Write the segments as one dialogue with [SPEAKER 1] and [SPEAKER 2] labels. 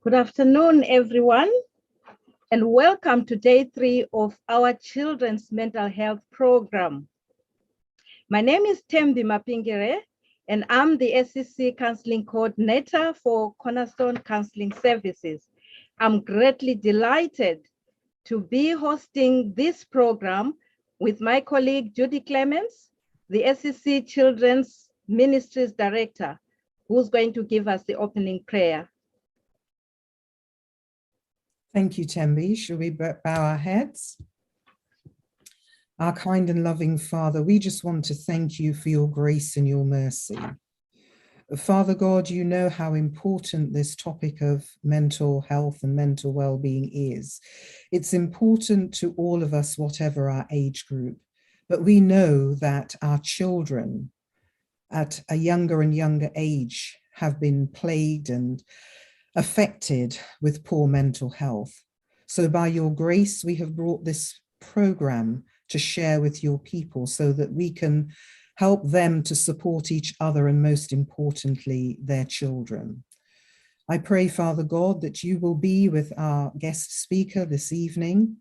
[SPEAKER 1] Good afternoon, everyone, and welcome to day 3 of our Children's Mental Health Program. My name is Tembi Mapingere, and I'm the SCC Counseling Coordinator for Cornerstone Counseling Services. I'm greatly delighted to be hosting this program with my colleague Judy Clements, the SCC Children's Ministries Director, who's going to give us the opening prayer.
[SPEAKER 2] Thank you, Tembi. Shall we bow our heads? Our kind and loving Father, we just want to thank you for your grace and your mercy. Father God, you know how important this topic of mental health and mental well-being is. It's important to all of us, whatever our age group, but we know that our children at a younger and younger age have been plagued and affected with poor mental health. So by your grace, we have brought this program to share with your people so that we can help them to support each other and most importantly, their children. I pray, Father God, that you will be with our guest speaker this evening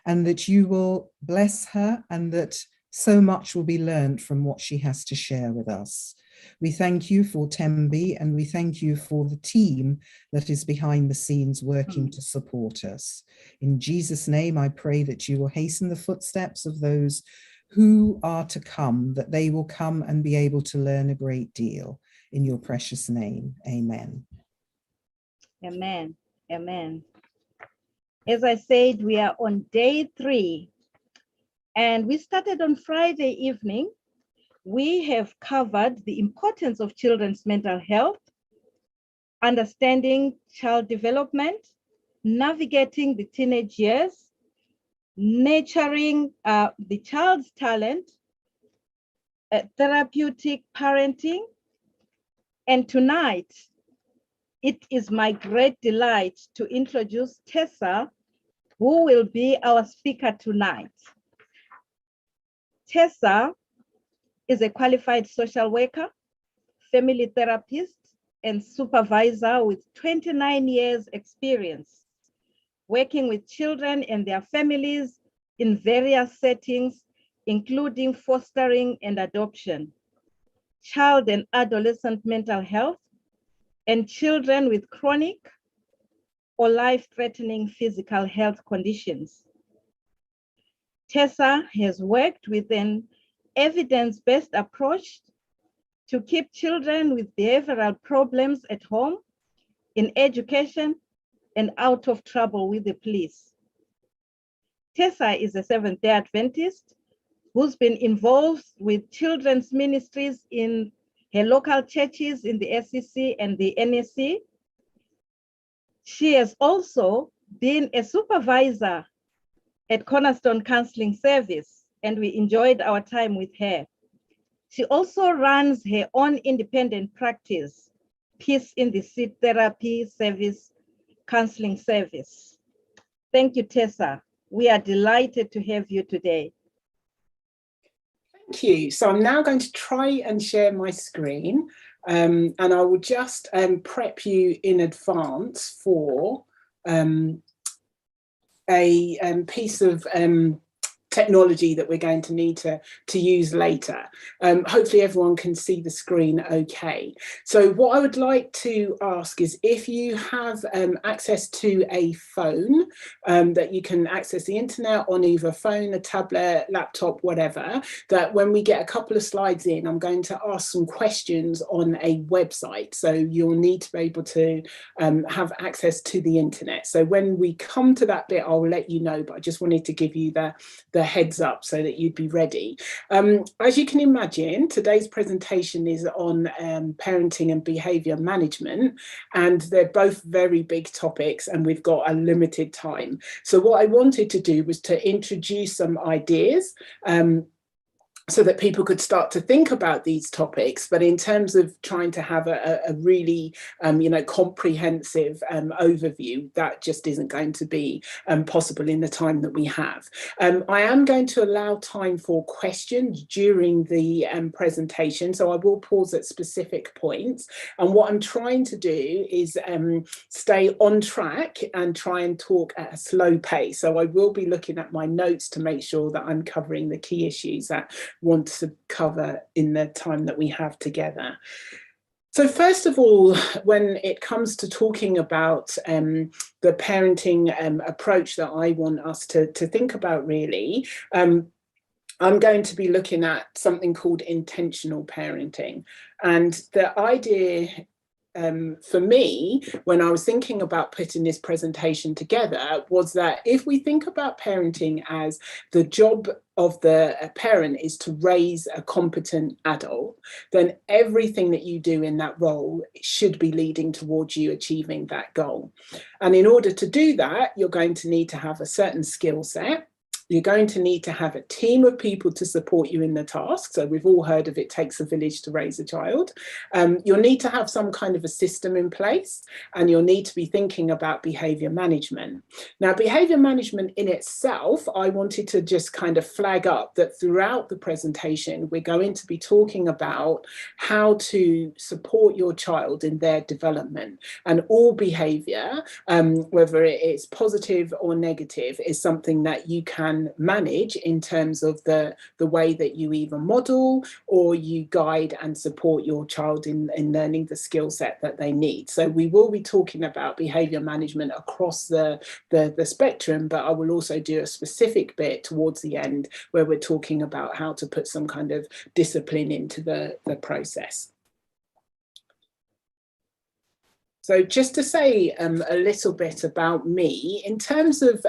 [SPEAKER 2] and that you will bless her and that so much will be learned from what she has to share with us. We thank you for Tembi and we thank you for the team that is behind the scenes working to support us. In Jesus' name, I pray that you will hasten the footsteps of those who are to come, that they will come and be able to learn a great deal. In your precious name, amen.
[SPEAKER 1] Amen, amen. As I said, we are on day 3 and we started on Friday evening. We have covered the importance of children's mental health, understanding child development, navigating the teenage years, nurturing the child's talent, therapeutic parenting. And tonight, it is my great delight to introduce Tessa, who will be our speaker tonight. Tessa is a qualified social worker, family therapist, and supervisor with 29 years experience, working with children and their families in various settings, including fostering and adoption, child and adolescent mental health, and children with chronic or life-threatening physical health conditions. Tessa has worked with an evidence-based approach to keep children with behavioral problems at home, in education, and out of trouble with the police. Tessa is a Seventh-day Adventist who's been involved with children's ministries in her local churches in the SCC and the NSC. She has also been a supervisor at Cornerstone Counseling Service, and we enjoyed our time with her. She also runs her own independent practice, Peace in the Seat Therapy Service, Counseling Service. Thank you, Tessa. We are delighted to have you today.
[SPEAKER 3] Thank you. So I'm now going to try and share my screen, and I will just prep you in advance for a piece of technology that we're going to need to use later. Hopefully everyone can see the screen okay. So what I would like to ask is if you have access to a phone that you can access the internet on either a phone, a tablet, laptop, whatever, that when we get a couple of slides in, I'm going to ask some questions on a website. So you'll need to be able to have access to the internet. So when we come to that bit, I'll let you know, but I just wanted to give you the heads up so that you'd be ready. As you can imagine, today's presentation is on parenting and behaviour management, and they're both very big topics and we've got a limited time. So what I wanted to do was to introduce some ideas so that people could start to think about these topics. But in terms of trying to have a really, comprehensive overview, that just isn't going to be possible in the time that we have. I am going to allow time for questions during the presentation, so I will pause at specific points. And what I'm trying to do is stay on track and try and talk at a slow pace. So I will be looking at my notes to make sure that I'm covering the key issues that want to cover in the time that we have together. So first of all, when it comes to talking about the parenting approach that I want us to think about, really, I'm going to be looking at something called intentional parenting. And the idea for me, when I was thinking about putting this presentation together, was that if we think about parenting as the job of the parent is to raise a competent adult, then everything that you do in that role should be leading towards you achieving that goal. And in order to do that, you're going to need to have a certain skill set. You're going to need to have a team of people to support you in the task. So we've all heard of it takes a village to raise a child. You'll need to have some kind of a system in place, and you'll need to be thinking about behaviour management. Now, behaviour management in itself, I wanted to just kind of flag up that throughout the presentation, we're going to be talking about how to support your child in their development. And all behaviour, whether it is positive or negative, is something that you can manage in terms of the way that you either model or you guide and support your child in learning the skill set that they need. So we will be talking about behaviour management across the spectrum, but I will also do a specific bit towards the end where we're talking about how to put some kind of discipline into the process. So just to say a little bit about me, in terms of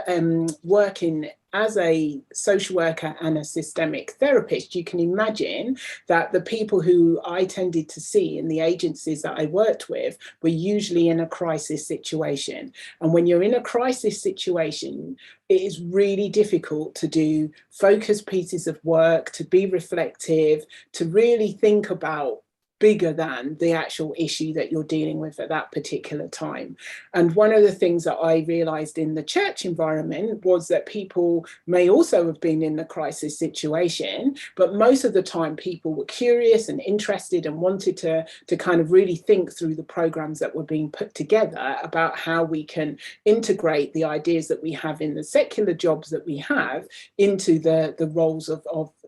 [SPEAKER 3] working as a social worker and a systemic therapist, you can imagine that the people who I tended to see in the agencies that I worked with were usually in a crisis situation. And when you're in a crisis situation, it is really difficult to do focused pieces of work, to be reflective, to really think about bigger than the actual issue that you're dealing with at that particular time. And one of the things that I realized in the church environment was that people may also have been in the crisis situation, but most of the time people were curious and interested and wanted to kind of really think through the programs that were being put together about how we can integrate the ideas that we have in the secular jobs that we have into the roles of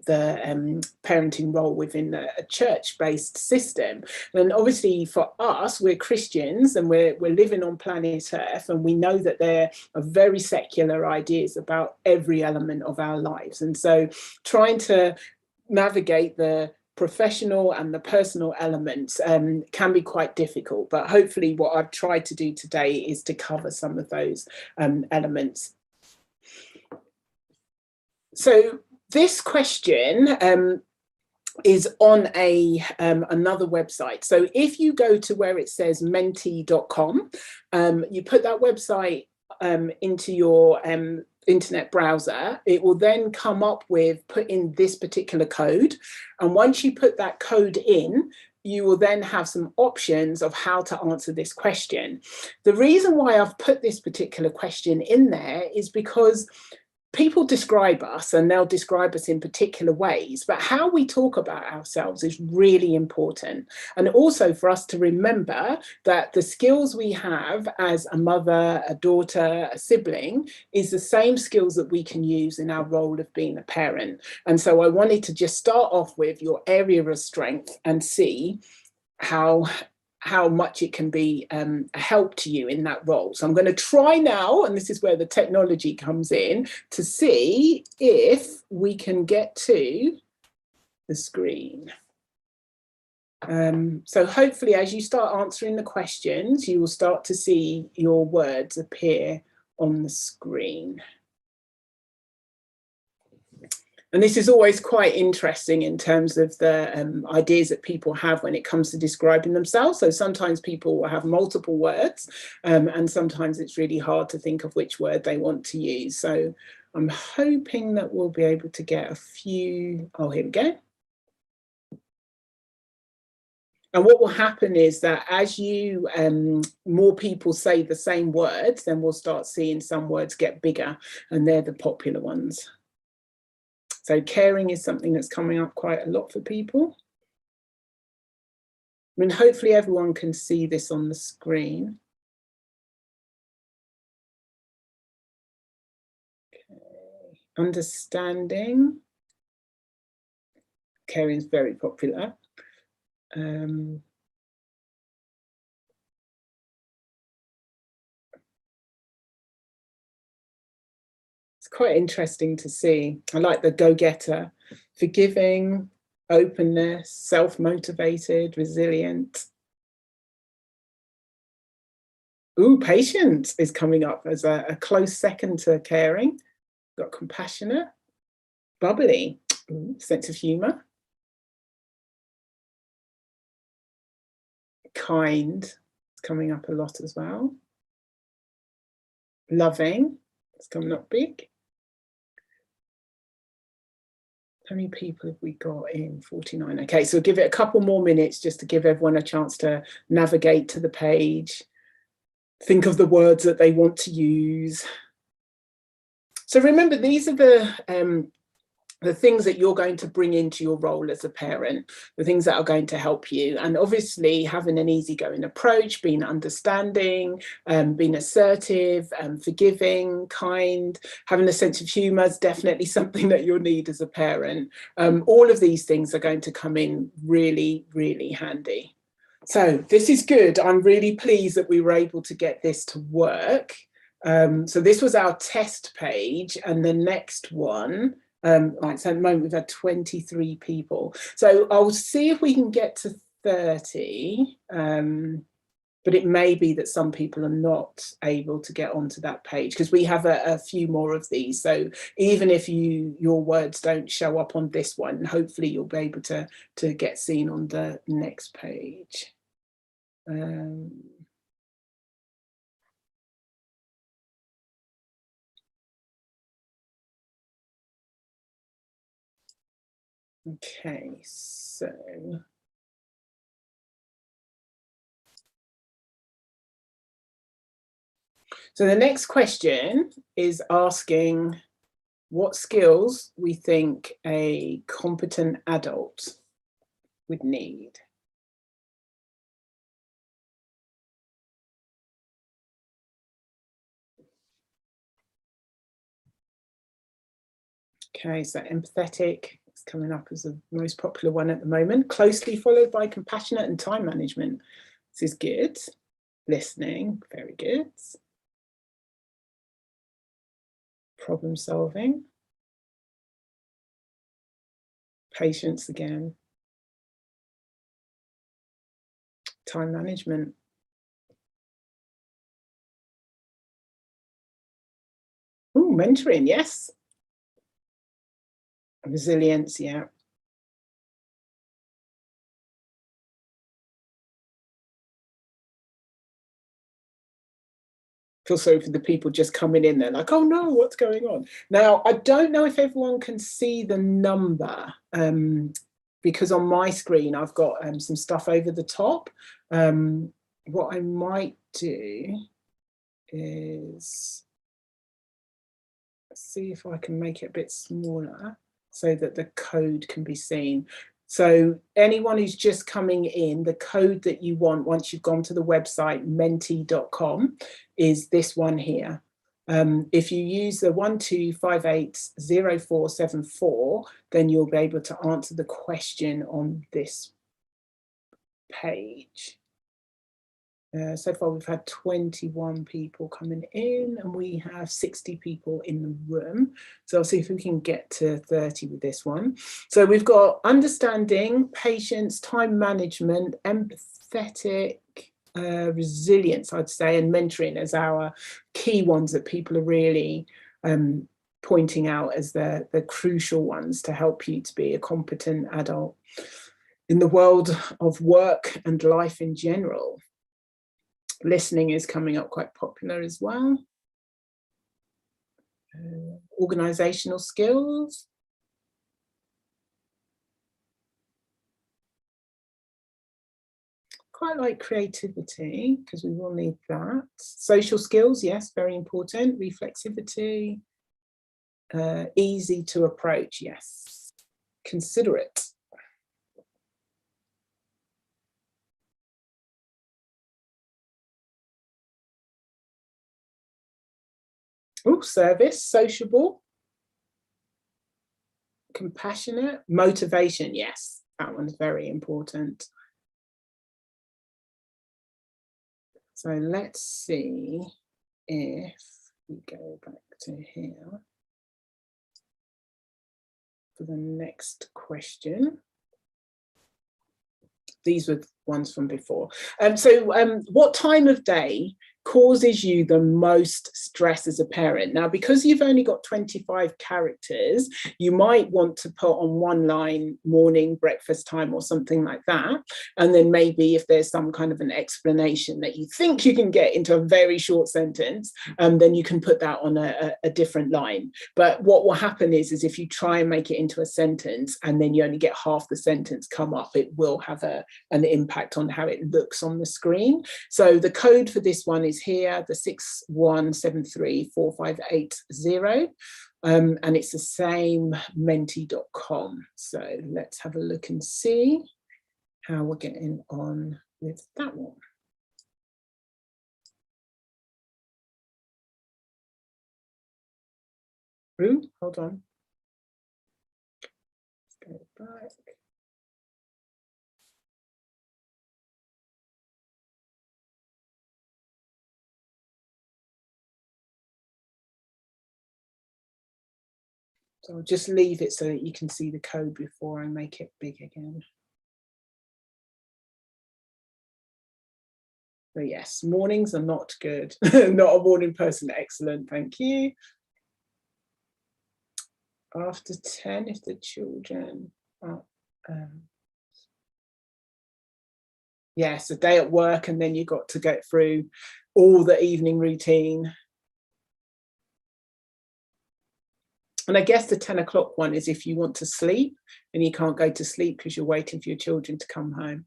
[SPEAKER 3] the parenting role within a church-based system. And obviously for us, we're Christians and we're living on planet Earth, and we know that there are very secular ideas about every element of our lives. And so trying to navigate the professional and the personal elements can be quite difficult, but hopefully what I've tried to do today is to cover some of those elements. So this question is on another website. So if you go to where it says menti.com, you put that website into your internet browser, it will then come up with put in this particular code. And once you put that code in, you will then have some options of how to answer this question. The reason why I've put this particular question in there is because people describe us and they'll describe us in particular ways, but how we talk about ourselves is really important. And also for us to remember that the skills we have as a mother, a daughter, a sibling is the same skills that we can use in our role of being a parent. And so I wanted to just start off with your area of strength and see how much it can be a help to you in that role. So I'm going to try now, and this is where the technology comes in, to see if we can get to the screen. So hopefully as you start answering the questions, you will start to see your words appear on the screen. And this is always quite interesting in terms of the ideas that people have when it comes to describing themselves. So sometimes people will have multiple words, and sometimes it's really hard to think of which word they want to use. So I'm hoping that we'll be able to get a few. Oh, here we go. And what will happen is that as you more people say the same words, then we'll start seeing some words get bigger, and they're the popular ones. So caring is something that's coming up quite a lot for people. I mean, hopefully everyone can see this on the screen. Okay. Understanding. Caring is very popular. It's quite interesting to see. I like the go-getter, forgiving, openness, self-motivated, resilient. Ooh, patient is coming up as a close second to caring. Got compassionate, bubbly, sense of humour. Kind is coming up a lot as well. Loving, it's coming up big. How many people have we got in? 49. Okay, so we'll give it a couple more minutes just to give everyone a chance to navigate to the page, think of the words that they want to use. So remember, these are the things that you're going to bring into your role as a parent, the things that are going to help you. And obviously having an easygoing approach, being understanding, being assertive, forgiving, kind, having a sense of humour is definitely something that you'll need as a parent. All of these things are going to come in really, really handy. So this is good. I'm really pleased that we were able to get this to work. So this was our test page, and the next one, right, so at the moment we've had 23 people. So I'll see if we can get to 30, but it may be that some people are not able to get onto that page because we have a few more of these. So even if your words don't show up on this one, hopefully you'll be able to get seen on the next page. Okay, so the next question is asking what skills we think a competent adult would need. Okay, so empathetic is coming up as the most popular one at the moment, closely followed by compassionate and time management. This is good. Listening, very good. Problem solving. Patience again. Time management. Ooh, mentoring, yes. Resilience, yeah. Feel sorry for the people just coming in there like, oh no, what's going on? Now, I don't know if everyone can see the number because on my screen, I've got some stuff over the top. What I might do is see if I can make it a bit smaller so that the code can be seen. So anyone who's just coming in, the code that you want once you've gone to the website menti.com is this one here. If you use the 12580474, then you'll be able to answer the question on this page. So far we've had 21 people coming in and we have 60 people in the room. So I'll see if we can get to 30 with this one. So we've got understanding, patience, time management, empathetic, resilience, I'd say, and mentoring as our key ones that people are really pointing out as the crucial ones to help you to be a competent adult in the world of work and life in general. Listening is coming up quite popular as well. Organisational skills. Quite like creativity, because we will need that. Social skills, yes, very important. Reflexivity. Easy to approach, yes. Considerate. Oh, service, sociable. Compassionate. Motivation, yes, that one's very important. So let's see if we go back to here for the next question. These were ones from before. What time of day causes you the most stress as a parent? Now, because you've only got 25 characters, you might want to put on one line morning, breakfast time, or something like that. And then maybe if there's some kind of an explanation that you think you can get into a very short sentence, then you can put that on a different line. But what will happen is if you try and make it into a sentence and then you only get half the sentence come up, it will have an impact on how it looks on the screen. So the code for this one is here, the 617345880, and it's the same menti.com. So let's have a look and see how we're getting on with that one. Ooh, hold on. Let's go back. So I'll just leave it so that you can see the code before I make it big again. So yes, mornings are not good. Not a morning person, excellent, thank you. After 10, if the children are, yes, a day at work and then you've got to get through all the evening routine. And I guess the 10 o'clock one is if you want to sleep and you can't go to sleep because you're waiting for your children to come home.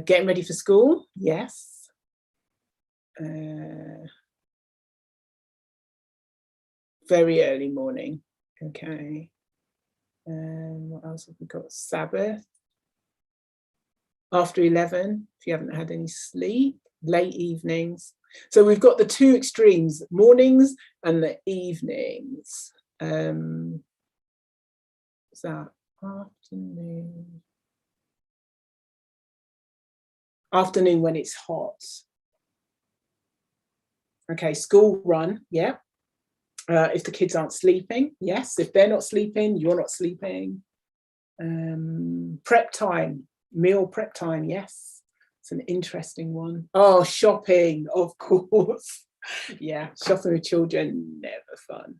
[SPEAKER 3] Getting ready for school, yes. Very early morning, okay. What else have we got? Sabbath. After 11, if you haven't had any sleep. Late evenings. So we've got the two extremes, mornings and the evenings. Is that afternoon? Afternoon when it's hot. Okay, school run, yeah. If the kids aren't sleeping, yes. If they're not sleeping, you're not sleeping. Prep time, meal prep time, yes. It's an interesting one. Oh, shopping, of course. Yeah, shopping with children, never fun.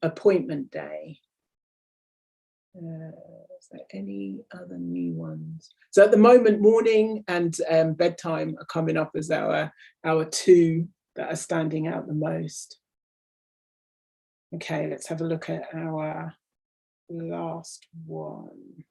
[SPEAKER 3] Appointment day. Is there any other new ones? So at the moment, morning and bedtime are coming up as our two that are standing out the most. Okay, let's have a look at our last one.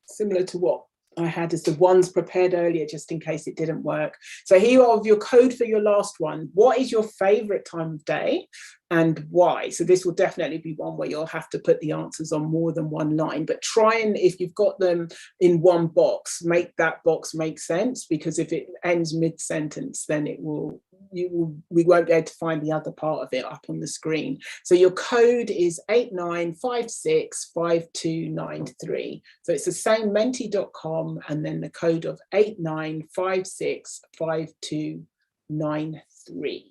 [SPEAKER 3] Similar to what I had as the ones prepared earlier, just in case it didn't work. So here you have your code for your last one. What is your favorite time of day and why? So this will definitely be one where you'll have to put the answers on more than one line, but try and, if you've got them in one box, make that box make sense, because if it ends mid-sentence, then we won't be able to find the other part of it up on the screen. So your code is 89565293. So it's the same menti.com and then the code of 89565293.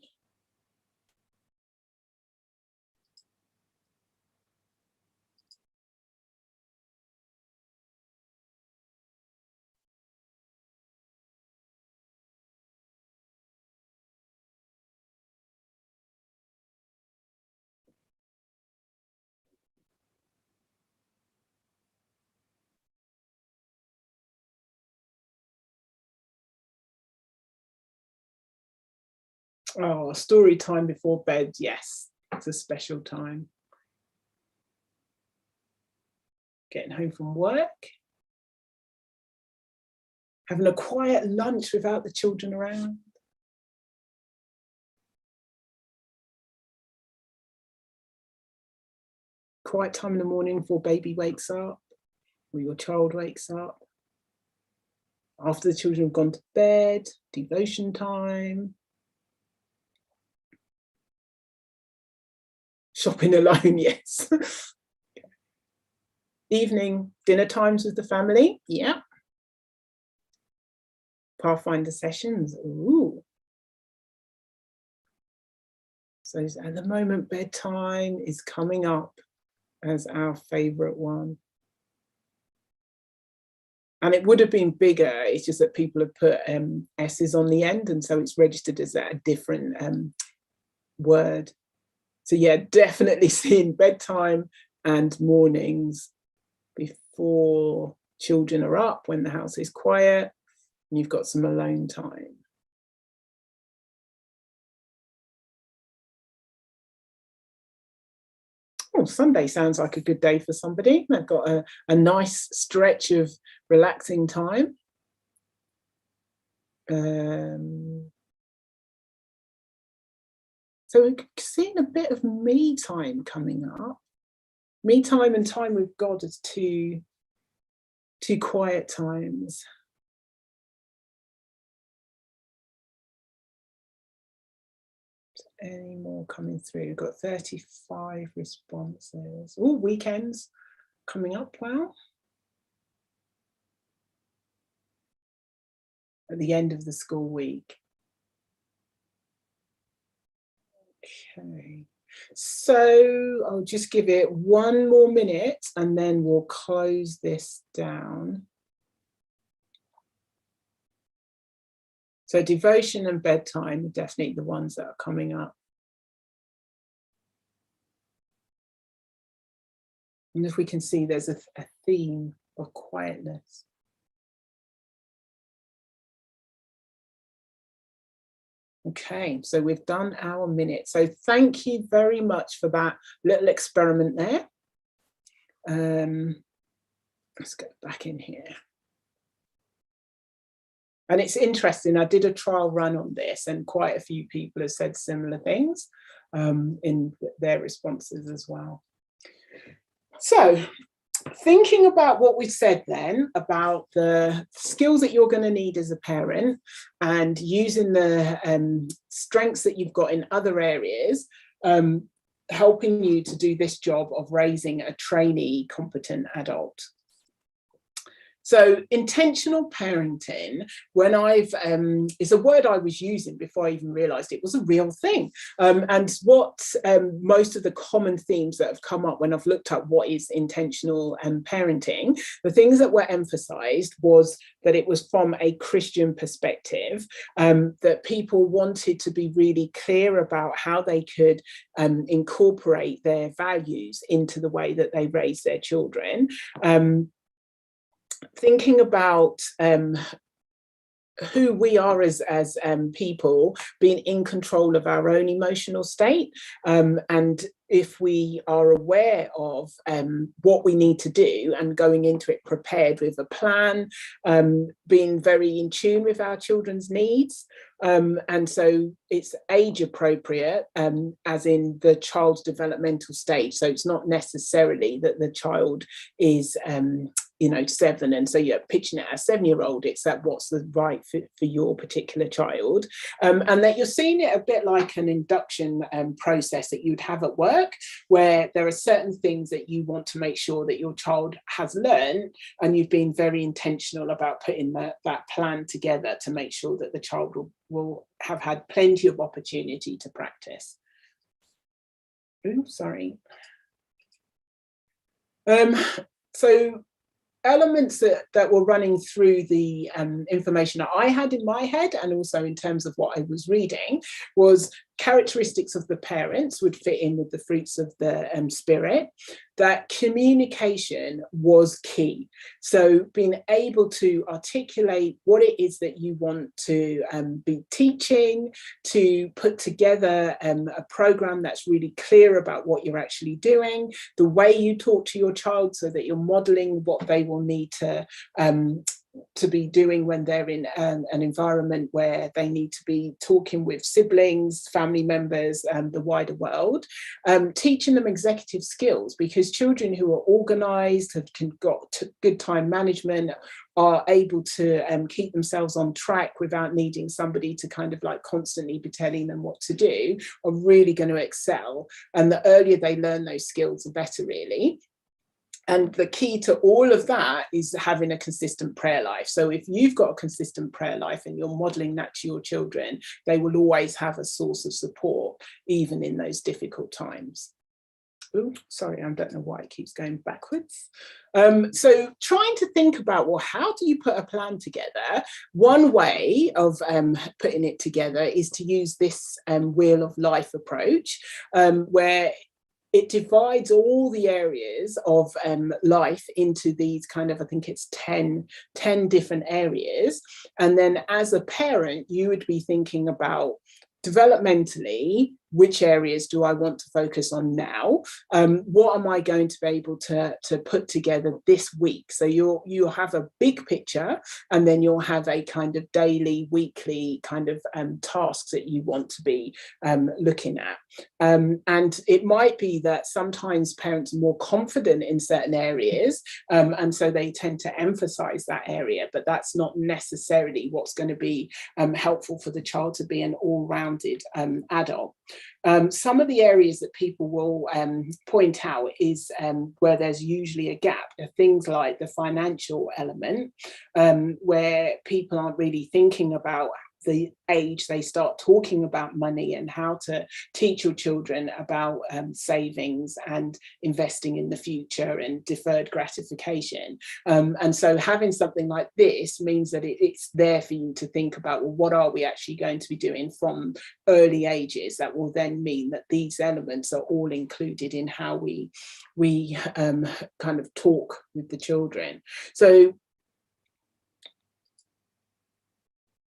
[SPEAKER 3] Oh, story time before bed. Yes, it's a special time. Getting home from work. Having a quiet lunch without the children around. Quiet time in the morning before baby wakes up or your child wakes up. After the children have gone to bed, devotion time. Shopping alone, yes. Evening dinner times with the family, yeah. Pathfinder sessions, ooh. So at the moment, bedtime is coming up as our favourite one. And it would have been bigger, it's just that people have put S's on the end, and so it's registered as a different word. So yeah, definitely seeing bedtime and mornings before children are up, when the house is quiet and you've got some alone time. Oh, Sunday sounds like a good day for somebody. They've got a nice stretch of relaxing time. So we're seeing a bit of me time coming up. Me time and time with God as two quiet times. Any more coming through? We've got 35 responses. Oh, weekends coming up, wow. At the end of the school week. Okay, so I'll just give it one more minute and then we'll close this down. So devotion and bedtime are definitely the ones that are coming up. And if we can see, there's a theme of quietness. Okay, so we've done our minute. So thank you very much for that little experiment there. Let's go back in here. And it's interesting, I did a trial run on this and quite a few people have said similar things in their responses as well. So thinking about what we said then about the skills that you're going to need as a parent and using the strengths that you've got in other areas, helping you to do this job of raising a trainee competent adult. So intentional parenting, when is a word I was using before I even realized it was a real thing. And what most of the common themes that have come up when I've looked at what is intentional parenting, the things that were emphasized was that it was from a Christian perspective, that people wanted to be really clear about how they could incorporate their values into the way that they raise their children. Thinking about who we are as people, being in control of our own emotional state, and if we are aware of what we need to do and going into it prepared with a plan, being very in tune with our children's needs. And so it's age appropriate, as in the child's developmental stage. So it's not necessarily that the child is 7, and so you're pitching it at a 7-year-old. It's that what's the right fit for your particular child, and that you're seeing it a bit like an induction process that you'd have at work, where there are certain things that you want to make sure that your child has learned, and you've been very intentional about putting that plan together to make sure that the child will have had plenty of opportunity to practice. Oops, sorry. So elements that were running through the information that I had in my head, and also in terms of what I was reading, was characteristics of the parents would fit in with the fruits of the spirit, that communication was key. So being able to articulate what it is that you want to be teaching, to put together a program that's really clear about what you're actually doing, the way you talk to your child so that you're modeling what they will need to be doing when they're in an environment where they need to be talking with siblings, family members, and the wider world. Teaching them executive skills, because children who are organised, have got good time management, are able to keep themselves on track without needing somebody to kind of like constantly be telling them what to do, are really going to excel. And the earlier they learn those skills, the better, really. And the key to all of that is having a consistent prayer life. So if you've got a consistent prayer life and you're modeling that to your children, they will always have a source of support, even in those difficult times. Ooh, sorry, I don't know why it keeps going backwards. So trying to think about, well, how do you put a plan together? One way of putting it together is to use this wheel of life approach, where it divides all the areas of life into these kind of, I think it's 10 different areas. And then as a parent, you would be thinking about developmentally, which areas do I want to focus on now? What am I going to be able to put together this week? So you'll have a big picture, and then you'll have a kind of daily, weekly kind of tasks that you want to be looking at. And it might be that sometimes parents are more confident in certain areas, and so they tend to emphasize that area, but that's not necessarily what's going to be helpful for the child to be an all-rounded adult. Some of the areas that people will point out is where there's usually a gap. Things like the financial element, where people aren't really thinking about the age they start talking about money and how to teach your children about savings and investing in the future and deferred gratification. And so having something like this means that it's there for you to think about, well, what are we actually going to be doing from early ages? That will then mean that these elements are all included in how we kind of talk with the children. So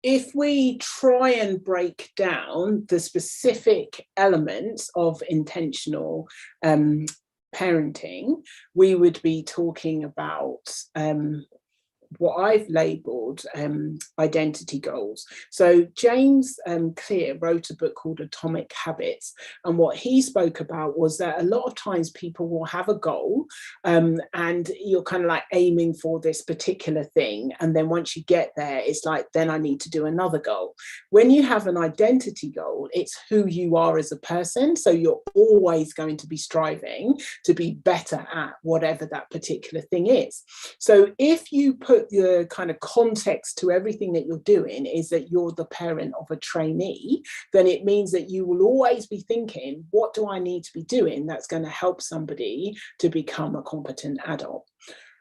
[SPEAKER 3] if we try and break down the specific elements of intentional parenting, we would be talking about what I've labelled identity goals. So James Clear wrote a book called Atomic Habits, and what he spoke about was that a lot of times people will have a goal, and you're kind of like aiming for this particular thing, and then once you get there, it's like, then I need to do another goal. When you have an identity goal, it's who you are as a person, so you're always going to be striving to be better at whatever that particular thing is. So if you put the kind of context to everything that you're doing is that you're the parent of a trainee, then it means that you will always be thinking, what do I need to be doing that's going to help somebody to become a competent adult?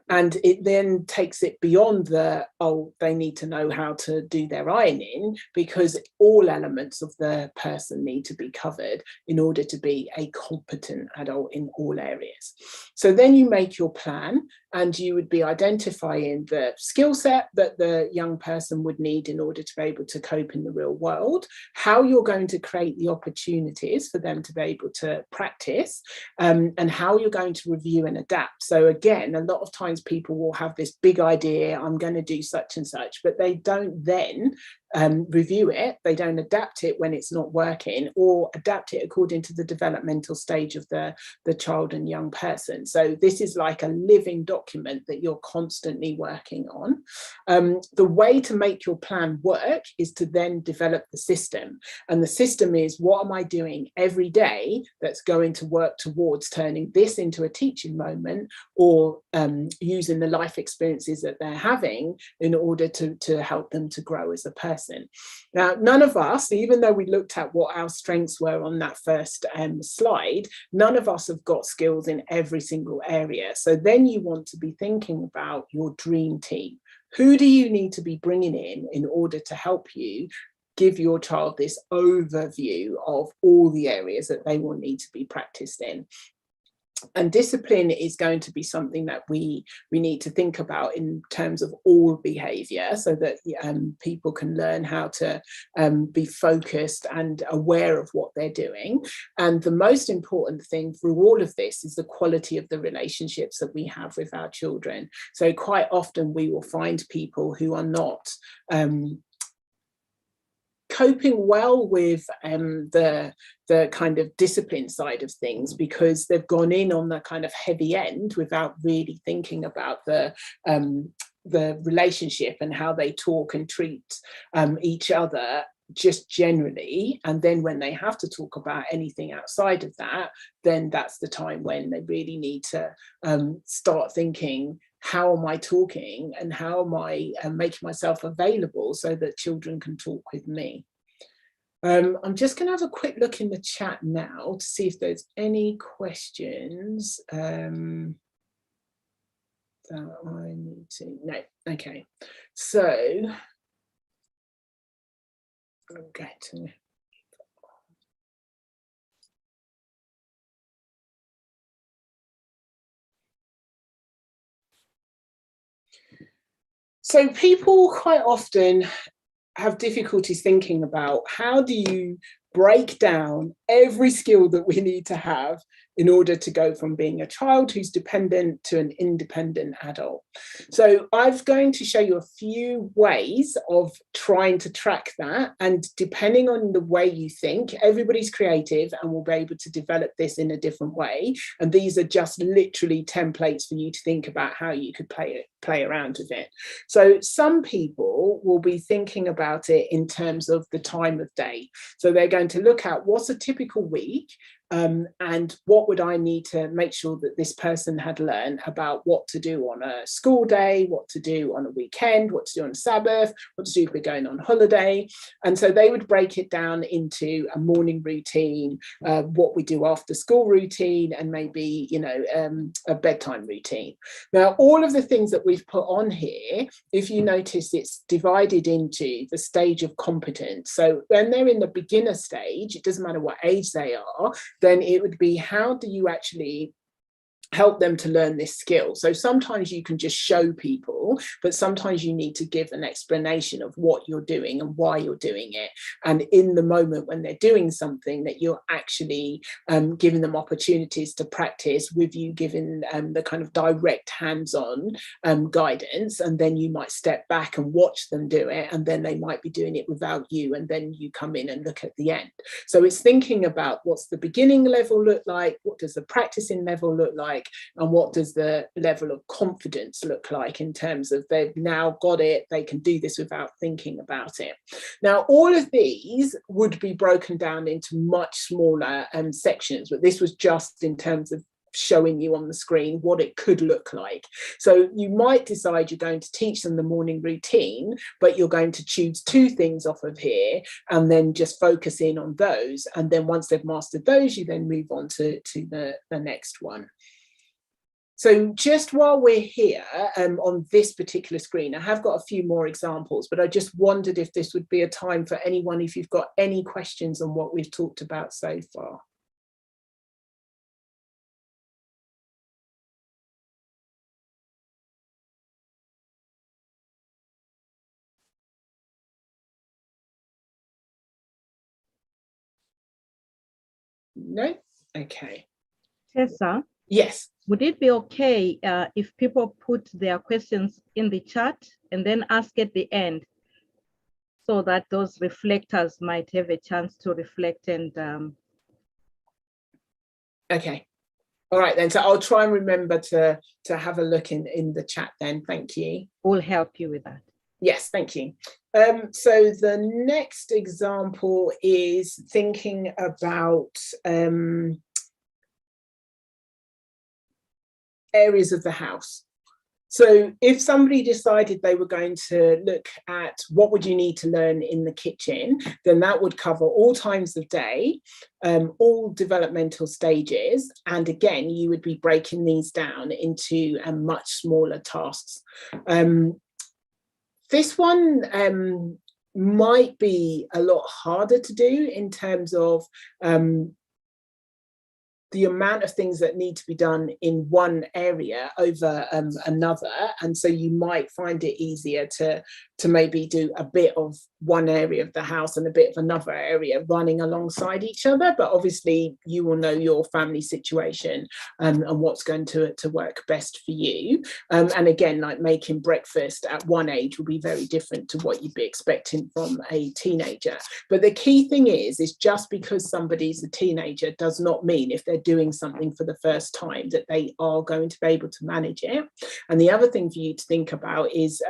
[SPEAKER 3] And it then takes it beyond the, oh, they need to know how to do their ironing, because all elements of the person need to be covered in order to be a competent adult in all areas. So then you make your plan, and you would be identifying the skill set that the young person would need in order to be able to cope in the real world, how you're going to create the opportunities for them to be able to practice, and how you're going to review and adapt. So again, a lot of times people will have this big idea, I'm going to do such and such, but they don't then review it, they don't adapt it when it's not working, or adapt it according to the developmental stage of the child and young person. So this is like a living document that you're constantly working on. The way to make your plan work is to then develop the system, and the system is, what am I doing every day that's going to work towards turning this into a teaching moment, or using the life experiences that they're having in order to help them to grow as a person. Now, none of us, even though we looked at what our strengths were on that first slide, none of us have got skills in every single area. So then you want to be thinking about your dream team. Who do you need to be bringing in order to help you give your child this overview of all the areas that they will need to be practiced in. And discipline is going to be something that we need to think about in terms of all behaviour, so that people can learn how to be focused and aware of what they're doing. And the most important thing through all of this is the quality of the relationships that we have with our children. So quite often we will find people who are not coping well with the kind of discipline side of things, because they've gone in on the kind of heavy end without really thinking about the relationship and how they talk and treat each other just generally. And then when they have to talk about anything outside of that, then that's the time when they really need to start thinking, how am I talking and how am I making myself available so that children can talk with me? I'm just going to have a quick look in the chat now to see if there's any questions that I need to. No, okay. So I'm going to. So people quite often have difficulties thinking about, how do you break down every skill that we need to have in order to go from being a child who's dependent to an independent adult. So I'm going to show you a few ways of trying to track that. And depending on the way you think, everybody's creative and will be able to develop this in a different way. And these are just literally templates for you to think about how you could play around with it. So some people will be thinking about it in terms of the time of day. So they're going to look at what's a typical week, and what would I need to make sure that this person had learned about what to do on a school day, what to do on a weekend, what to do on a Sabbath, what to do if we're going on holiday. And so they would break it down into a morning routine, what we do after school routine, and maybe, you know, a bedtime routine. Now, all of the things that we've put on here, if you notice, it's divided into the stage of competence. So when they're in the beginner stage, it doesn't matter what age they are, then it would be, how do you actually help them to learn this skill? So sometimes you can just show people, but sometimes you need to give an explanation of what you're doing and why you're doing it. And in the moment when they're doing something, that you're actually giving them opportunities to practice with you, giving the kind of direct hands-on guidance. And then you might step back and watch them do it, and then they might be doing it without you, and then you come in and look at the end. So it's thinking about, what's the beginning level look like, what does the practicing level look like, and what does the level of confidence look like in terms of they've now got it, they can do this without thinking about it. Now, all of these would be broken down into much smaller sections, but this was just in terms of showing you on the screen what it could look like. So you might decide you're going to teach them the morning routine, but you're going to choose 2 things off of here and then just focus in on those. And then once they've mastered those, you then move on to the next one. So just while we're here on this particular screen, I have got a few more examples, but I just wondered if this would be a time for anyone, if you've got any questions on what we've talked about so far. No? Okay.
[SPEAKER 1] Tessa?
[SPEAKER 3] Yes.
[SPEAKER 1] Would it be okay if people put their questions in the chat and then ask at the end, so that those reflectors might have a chance to reflect and...
[SPEAKER 3] Okay. All right then. So I'll try and remember to have a look in the chat then. Thank you.
[SPEAKER 1] We'll help you with that.
[SPEAKER 3] Yes, thank you. So the next example is thinking about areas of the house. So if somebody decided they were going to look at what would you need to learn in the kitchen, then that would cover all times of day, all developmental stages. And again, you would be breaking these down into much smaller tasks. This one might be a lot harder to do in terms of the amount of things that need to be done in one area over another. And so you might find it easier to maybe do a bit of one area of the house and a bit of another area running alongside each other. But obviously you will know your family situation and what's going to work best for you. And again, like making breakfast at one age will be very different to what you'd be expecting from a teenager. But the key thing is just because somebody's a teenager does not mean if they're doing something for the first time that they are going to be able to manage it. And the other thing for you to think about is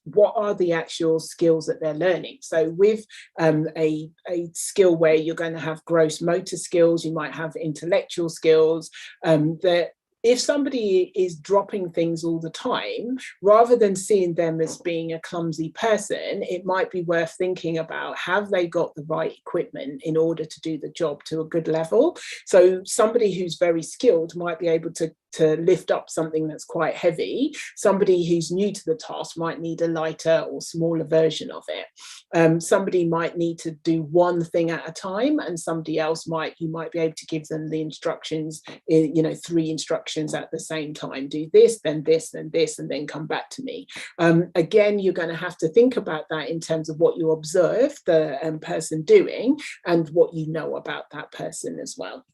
[SPEAKER 3] what are the actual skills that they're learning. So with a skill where you're going to have gross motor skills, you might have intellectual skills, that if somebody is dropping things all the time, rather than seeing them as being a clumsy person, it might be worth thinking about, have they got the right equipment in order to do the job to a good level? So somebody who's very skilled might be able to lift up something that's quite heavy. Somebody who's new to the task might need a lighter or smaller version of it. Somebody might need to do one thing at a time, and somebody else you might be able to give them the instructions, 3 instructions at the same time. Do this, then this, then this, and then come back to me. Again, you're going to have to think about that in terms of what you observe the person doing and what you know about that person as well.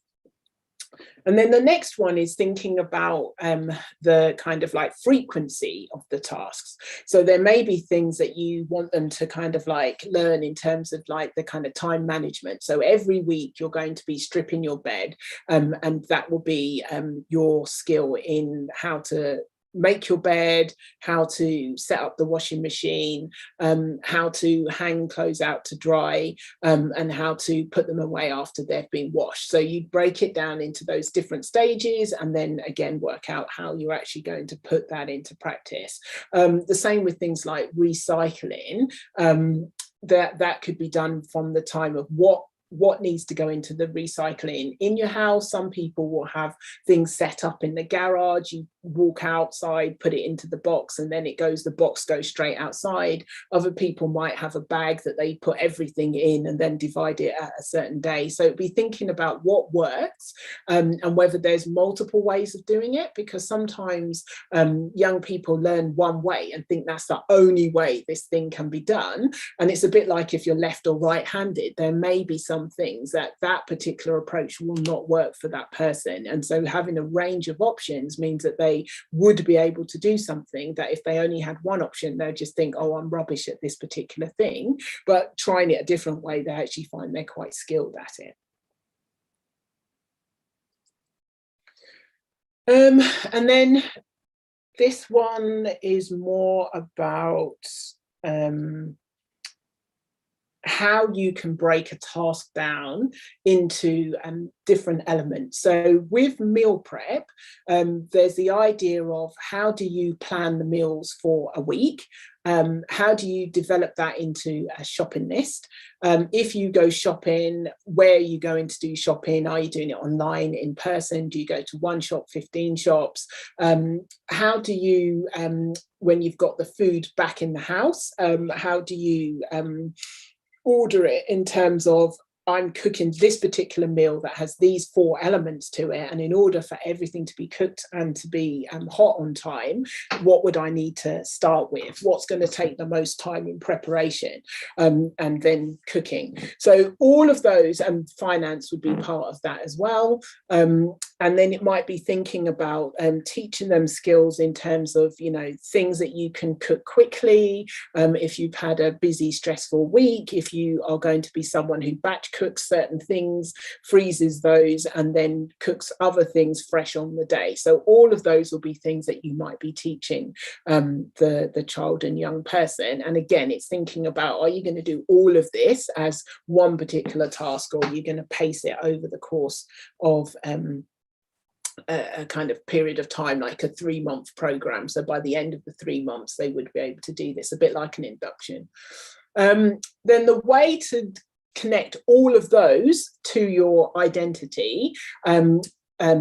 [SPEAKER 3] And then the next one is thinking about the kind of like frequency of the tasks. So there may be things that you want them to kind of like learn in terms of like the kind of time management. So every week you're going to be stripping your bed, and that will be your skill in how to make your bed, how to set up the washing machine, how to hang clothes out to dry, and how to put them away after they've been washed. So you break it down into those different stages and then again work out how you're actually going to put that into practice. The same with things like recycling. That could be done from the time of what needs to go into the recycling in your house. Some people will have things set up in the garage. You walk outside, put it into the box, and then the box goes straight outside. Other people might have a bag that they put everything in and then divide it at a certain day. So be thinking about what works, and whether there's multiple ways of doing it, because sometimes young people learn one way and think that's the only way this thing can be done. And it's a bit like if you're left or right-handed, there may be some things that particular approach will not work for that person. And so having a range of options means that they would be able to do something that if they only had one option, they'd just think, oh, I'm rubbish at this particular thing. But trying it a different way, they actually find they're quite skilled at it. And then this one is more about how you can break a task down into different elements. So with meal prep, there's the idea of how do you plan the meals for a week? How do you develop that into a shopping list? If you go shopping, where are you going to do shopping? Are you doing it online, in person? Do you go to one shop, 15 shops? How do you, when you've got the food back in the house, how do you order it in terms of, I'm cooking this particular meal that has these 4 elements to it, and in order for everything to be cooked and to be hot on time, what would I need to start with? What's going to take the most time in preparation, and then cooking? So all of those, and finance would be part of that as well. And then it might be thinking about teaching them skills in terms of, things that you can cook quickly. If you've had a busy, stressful week, if you are going to be someone who batch cooks certain things, freezes those, and then cooks other things fresh on the day. So all of those will be things that you might be teaching the child and young person. And again, it's thinking about, are you going to do all of this as one particular task, or are you going to pace it over the course of a kind of period of time, like a 3-month program? So by the end of the 3 months, they would be able to do this, a bit like an induction. Then the way to connect all of those to your identity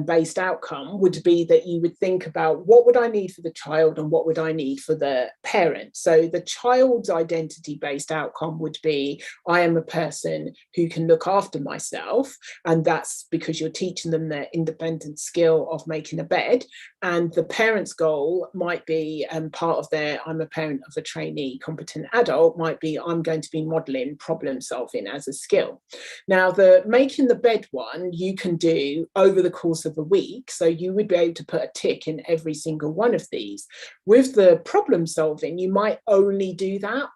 [SPEAKER 3] based outcome would be that you would think about what would I need for the child and what would I need for the parent. So the child's identity based outcome would be, I am a person who can look after myself, and that's because you're teaching them their independent skill of making a bed. And the parent's goal might be part of their, I'm a parent of a trainee competent adult, might be I'm going to be modeling problem solving as a skill. Now the making the bed one you can do over the course of a week, so you would be able to put a tick in every single one of these. With the problem solving, you might only do that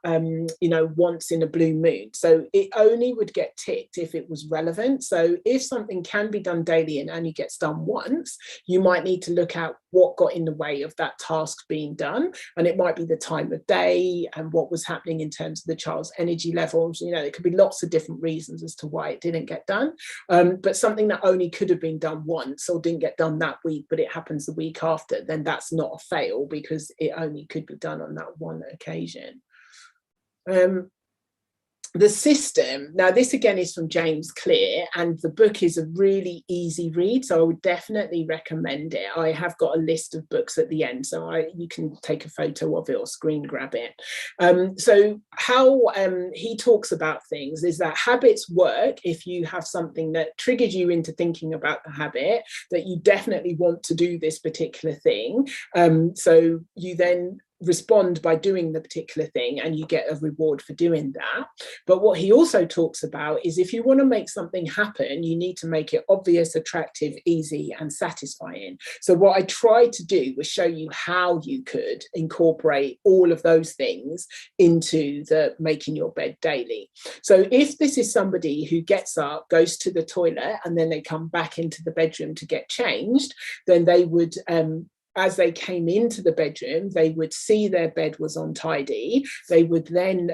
[SPEAKER 3] once in a blue moon, so it only would get ticked if it was relevant. So if something can be done daily and only gets done once, you might need to look at what got in the way of that task being done, and it might be the time of day and what was happening in terms of the child's energy levels. There could be lots of different reasons as to why it didn't get done, but something that only could have been done once or didn't get done that week but it happens the week after, then that's not a fail because it only could be done on that one occasion. The system, now this again is from James Clear, and the book is a really easy read, so I would definitely recommend it. I have got a list of books at the end, so you can take a photo of it or screen grab it. So how he talks about things is that habits work if you have something that triggers you into thinking about the habit, that you definitely want to do this particular thing. So you then respond by doing the particular thing and you get a reward for doing that. But what he also talks about is if you want to make something happen, you need to make it obvious, attractive, easy and satisfying. So what I tried to do was show you how you could incorporate all of those things into the making your bed daily. So if this is somebody who gets up, goes to the toilet and then they come back into the bedroom to get changed, then they would as they came into the bedroom, they would see their bed was untidy. They would then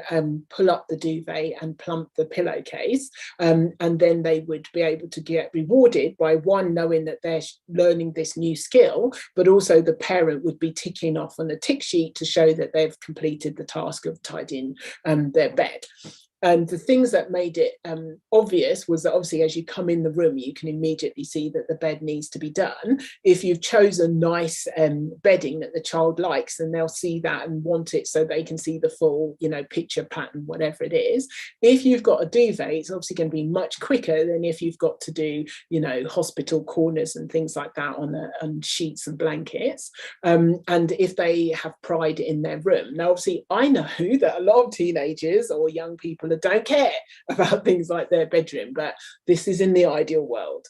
[SPEAKER 3] pull up the duvet and plump the pillowcase. And then they would be able to get rewarded by, one, knowing that they're learning this new skill, but also the parent would be ticking off on a tick sheet to show that they've completed the task of tidying their bed. And the things that made it obvious was that obviously as you come in the room, you can immediately see that the bed needs to be done. If you've chosen nice bedding that the child likes, then they'll see that and want it so they can see the full, picture pattern, whatever it is. If you've got a duvet, it's obviously going to be much quicker than if you've got to do, hospital corners and things like that on sheets and blankets. And if they have pride in their room. Now, obviously, I know that a lot of teenagers or young people don't care about things like their bedroom, but this is in the ideal world.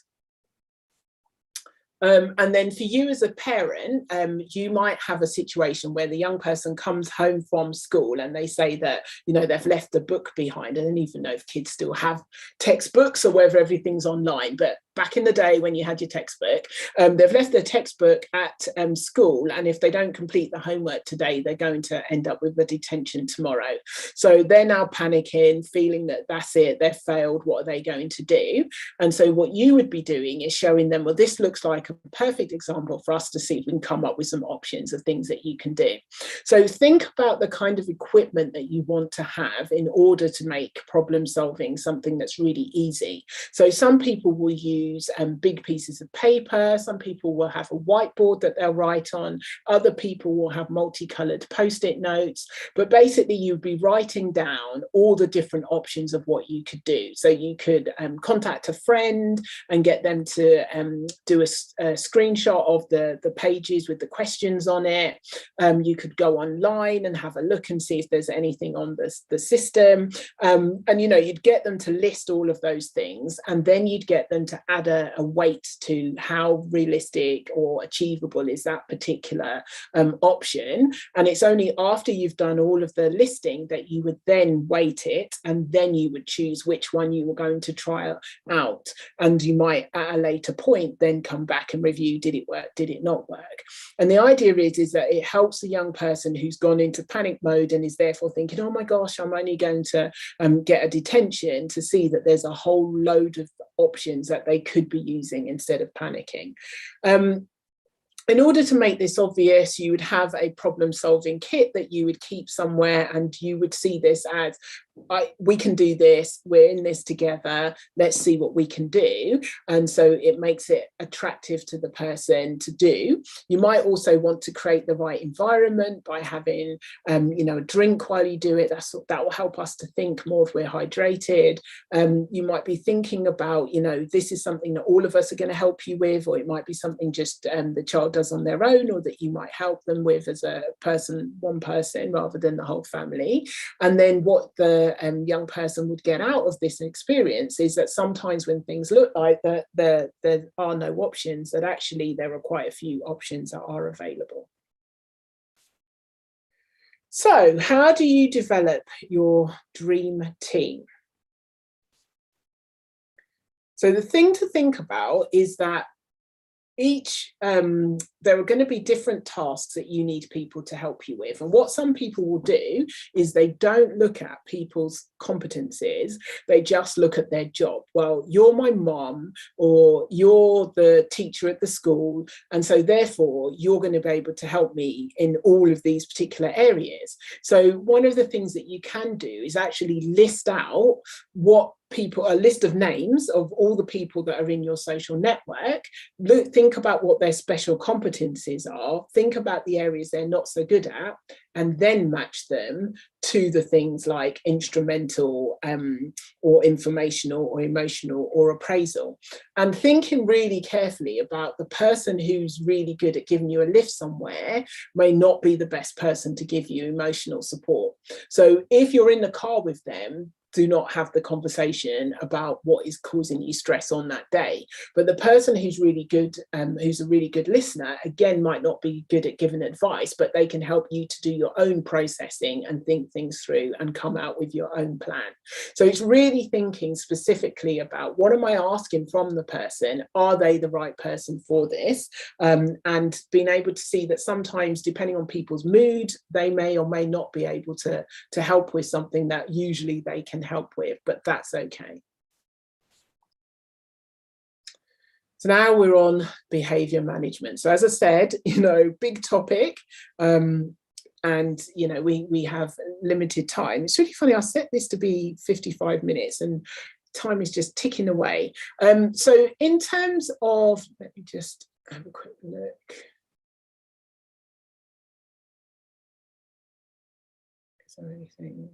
[SPEAKER 3] And then for you as a parent, you might have a situation where the young person comes home from school and they say that, they've left the book behind. I don't even know if kids still have textbooks or whether everything's online, but back in the day when you had your textbook, they've left their textbook at school, and if they don't complete the homework today, they're going to end up with a detention tomorrow. So they're now panicking, feeling that that's it, they've failed, what are they going to do? And so what you would be doing is showing them, well, this looks like a perfect example for us to see if we can come up with some options of things that you can do. So think about the kind of equipment that you want to have in order to make problem solving something that's really easy. So some people will use big pieces of paper, some people will have a whiteboard that they'll write on, other people will have multicolored post-it notes, but basically you'd be writing down all the different options of what you could do. So you could contact a friend and get them to do a screenshot of the pages with the questions on it. You could go online and have a look and see if there's anything on the system, and you'd get them to list all of those things, and then you'd get them to add a weight to how realistic or achievable is that particular option. And it's only after you've done all of the listing that you would then weight it, and then you would choose which one you were going to try out. And you might at a later point then come back and review, did it work, did it not work? And the idea is that it helps the young person who's gone into panic mode and is therefore thinking, oh my gosh, I'm only going to get a detention, to see that there's a whole load of options that they could be using instead of panicking. In order to make this obvious, you would have a problem-solving kit that you would keep somewhere, and you would see this as we can do this, we're in this together, let's see what we can do. And so it makes it attractive to the person to do. You might also want to create the right environment by having a drink while you do it. That will help us to think more if we're hydrated. You might be thinking about, this is something that all of us are going to help you with, or it might be something just the child does on their own, or that you might help them with as a person, one person, rather than the whole family. And then what the young person would get out of this experience is that sometimes when things look like that there are no options, that actually there are quite a few options that are available. So how do you develop your dream team? So the thing to think about is that there are going to be different tasks that you need people to help you with. And what some people will do is they don't look at people's competencies, they just look at their job. Well, you're my mom, or you're the teacher at the school, and so therefore you're going to be able to help me in all of these particular areas. So one of the things that you can do is actually list out a list of names of all the people that are in your social network. Think about what their special competencies are, think about the areas they're not so good at, and then match them to the things like instrumental or informational or emotional or appraisal. And thinking really carefully about the person who's really good at giving you a lift somewhere may not be the best person to give you emotional support. So if you're in the car with them, do not have the conversation about what is causing you stress on that day. But the person who's really good, who's a really good listener, again, might not be good at giving advice, but they can help you to do your own processing and think things through and come out with your own plan. So it's really thinking specifically about, what am I asking from the person? Are they the right person for this? And being able to see that sometimes, depending on people's mood, they may or may not be able to help with something that usually they can help with, but that's okay. So now we're on behaviour management. So as I said, big topic, and we have limited time. It's really funny, I set this to be 55 minutes and time is just ticking away. So in terms of, let me just have a quick look. Is there anything?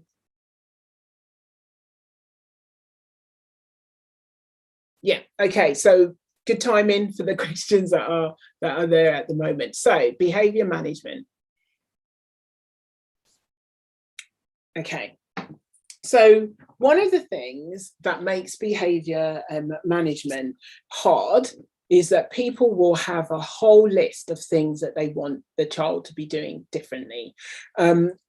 [SPEAKER 3] Yeah, okay, so good timing for the questions that are there at the moment. So behaviour management. Okay, so one of the things that makes behaviour management hard is that people will have a whole list of things that they want the child to be doing differently,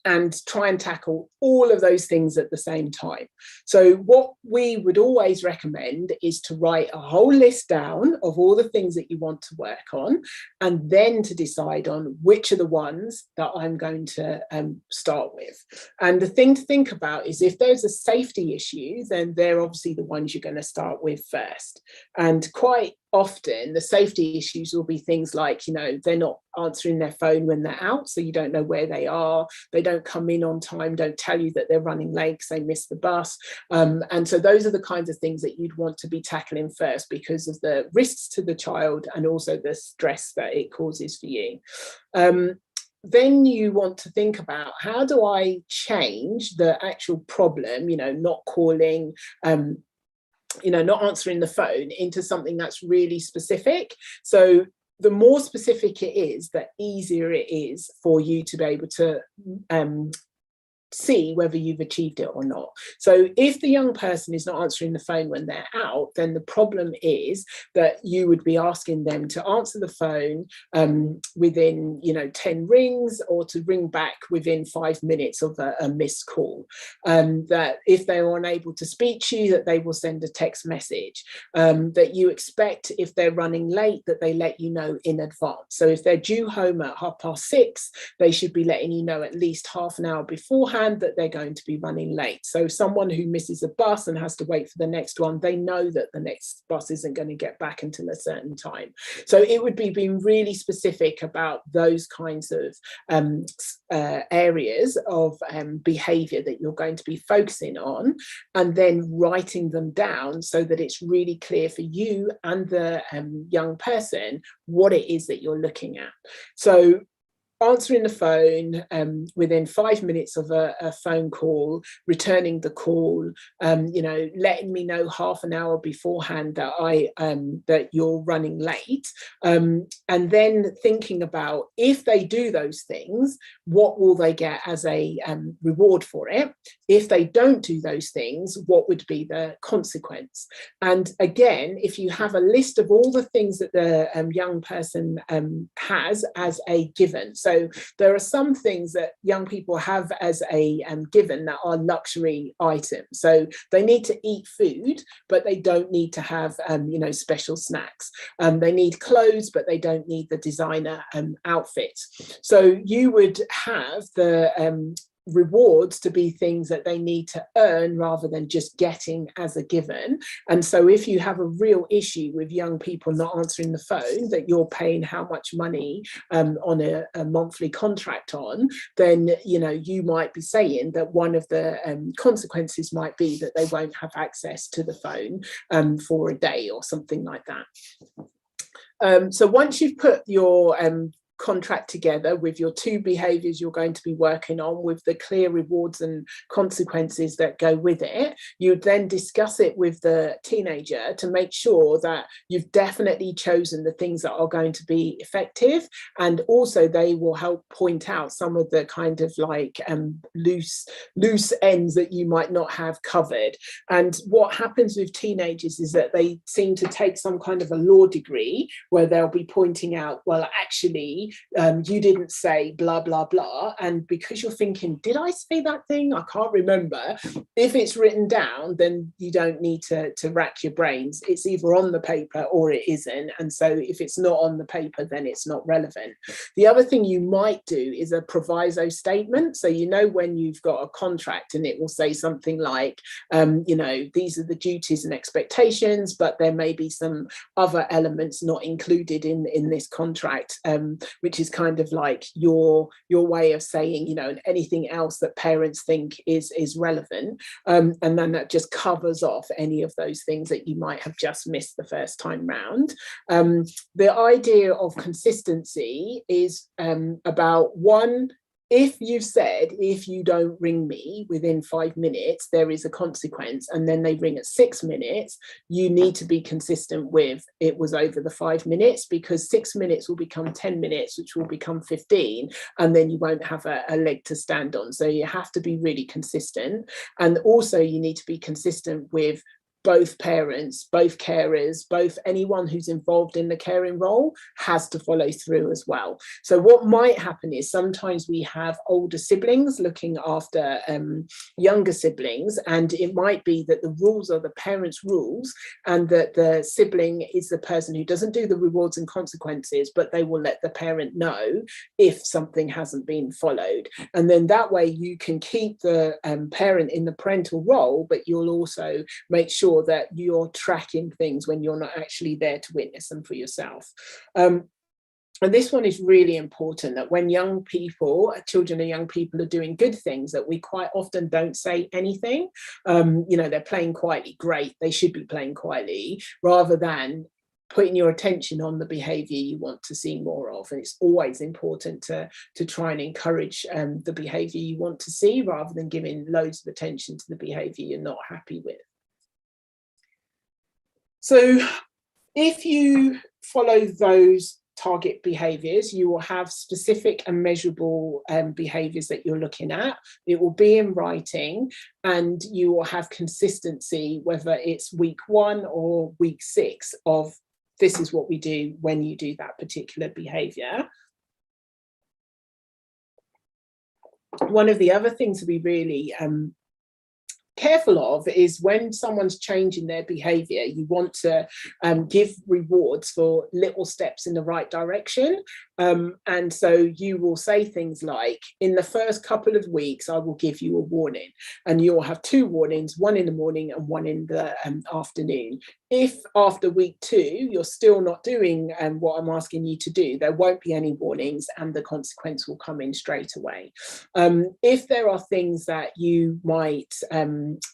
[SPEAKER 3] and try and tackle all of those things at the same time. So what we would always recommend is to write a whole list down of all the things that you want to work on, and then to decide on which are the ones that I'm going to start with. And the thing to think about is, if there's a safety issue, then they're obviously the ones you're going to start with first. And quite often the safety issues will be things like, they're not answering their phone when they're out, so you don't know where they are, they don't come in on time, don't tell you that they're running late because they missed the bus, and so those are the kinds of things that you'd want to be tackling first, because of the risks to the child and also the stress that it causes for you. Then you want to think about, how do I change the actual problem, not calling, not answering the phone, into something that's really specific. So the more specific it is, the easier it is for you to be able to see whether you've achieved it or not. So if the young person is not answering the phone when they're out, then the problem is that you would be asking them to answer the phone within 10 rings, or to ring back within 5 minutes of a missed call. That if they're unable to speak to you, that they will send a text message. That you expect, if they're running late, that they let you know in advance. So if they're due home at 6:30, they should be letting you know at least half an hour beforehand. understand that they're going to be running late. So someone who misses a bus and has to wait for the next one, they know that the next bus isn't going to get back until a certain time. So it would be being really specific about those kinds of areas of behaviour that you're going to be focusing on, and then writing them down so that it's really clear for you and the young person what it is that you're looking at. So answering the phone within 5 minutes of a phone call, returning the call, letting me know half an hour beforehand that that you're running late, and then thinking about, if they do those things, what will they get as a reward for it? If they don't do those things, what would be the consequence? And again, if you have a list of all the things that the young person has as a given. So there are some things that young people have as a given that are luxury items. So they need to eat food, but they don't need to have special snacks. They need clothes, but they don't need the designer outfits. So you would have the rewards to be things that they need to earn rather than just getting as a given. And so if you have a real issue with young people not answering the phone that you're paying how much money on a monthly contract on, then you might be saying that one of the consequences might be that they won't have access to the phone for a day or something like that. So once you've put your contract together with your two behaviours you're going to be working on, with the clear rewards and consequences that go with it, you'd then discuss it with the teenager to make sure that you've definitely chosen the things that are going to be effective, and also they will help point out some of the kind of like loose ends that you might not have covered. And what happens with teenagers is that they seem to take some kind of a law degree where they'll be pointing out, well, actually you didn't say blah blah blah, and because you're thinking, did I say that thing? I can't remember. If it's written down, then you don't need to rack your brains. It's either on the paper or it isn't, and so if it's not on the paper, then it's not relevant. The other thing you might do is a proviso statement. So when you've got a contract and it will say something like these are the duties and expectations, but there may be some other elements not included in this contract, which is kind of like your way of saying, anything else that parents think is relevant. And then that just covers off any of those things that you might have just missed the first time round. The idea of consistency is about one, if you've said, if you don't ring me within 5 minutes, there is a consequence, and then they ring at 6 minutes, you need to be consistent with it was over the 5 minutes, because 6 minutes will become 10 minutes, which will become 15, and then you won't have a leg to stand on. So you have to be really consistent. And also you need to be consistent with both parents, both carers, both anyone who's involved in the caring role has to follow through as well. So what might happen is sometimes we have older siblings looking after younger siblings, and it might be that the rules are the parents' rules, and that the sibling is the person who doesn't do the rewards and consequences, but they will let the parent know if something hasn't been followed. And then that way you can keep the parent in the parental role, but you'll also make sure that you're tracking things when you're not actually there to witness them for yourself. And this one is really important, that when young people, children and young people are doing good things, that we quite often don't say anything. They're playing quietly, great, they should be playing quietly, rather than putting your attention on the behaviour you want to see more of. And it's always important to try and encourage the behaviour you want to see, rather than giving loads of attention to the behaviour you're not happy with. So if you follow those target behaviours, you will have specific and measurable behaviours that you're looking at. It will be in writing, and you will have consistency, whether it's week 1 or week 6, of this is what we do when you do that particular behaviour. One of the other things to be really careful of is when someone's changing their behavior, you want to give rewards for little steps in the right direction. And so you will say things like, in the first couple of weeks, I will give you a warning, and you'll have 2 warnings, one in the morning and one in the afternoon. If after week 2, you're still not doing what I'm asking you to do, there won't be any warnings and the consequence will come in straight away. If there are things that you might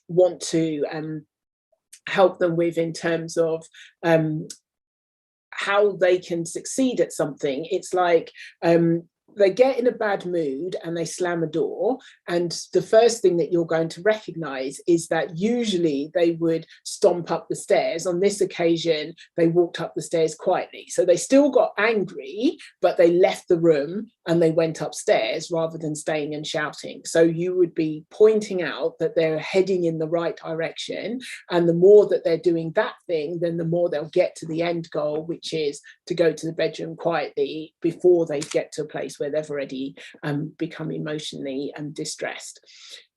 [SPEAKER 3] want to help them with in terms of how they can succeed at something, it's like they get in a bad mood and they slam a door, and the first thing that you're going to recognize is that usually they would stomp up the stairs. On this occasion, they walked up the stairs quietly. So they still got angry, but they left the room and they went upstairs rather than staying and shouting. So you would be pointing out that they're heading in the right direction, and the more that they're doing that thing, then the more they'll get to the end goal, which is to go to the bedroom quietly before they get to a place where they've already become emotionally distressed.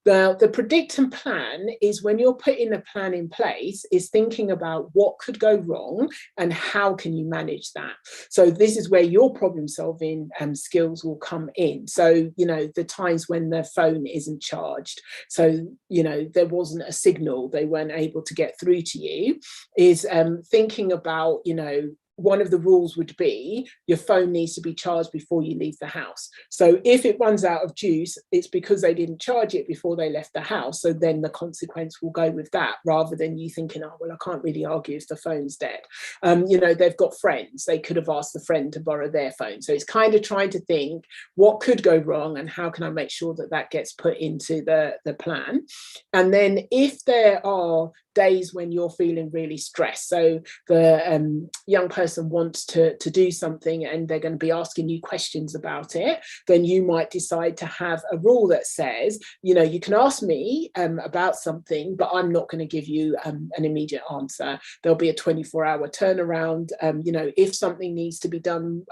[SPEAKER 3] The predict and plan is when you're putting a plan in place, is thinking about what could go wrong and how can you manage that. So this is where your problem solving skills will come in. So, you know, the times when the phone isn't charged, so, you know, there wasn't a signal, they weren't able to get through to you, is thinking about, you know, one of the rules would be your phone needs to be charged before you leave the house. So if it runs out of juice, it's because they didn't charge it before they left the house. So then the consequence will go with that, rather than you thinking, oh, well, I can't really argue if the phone's dead. You know, they've got friends. They could have asked the friend to borrow their phone. So it's kind of trying to think what could go wrong and how can I make sure that that gets put into the plan. And then if there are days when you're feeling really stressed, so the young person wants to do something and they're going to be asking you questions about it, then you might decide to have a rule that says, you know, you can ask me about something, but I'm not going to give you an immediate answer. There'll be a 24-hour turnaround. You know, if something needs to be done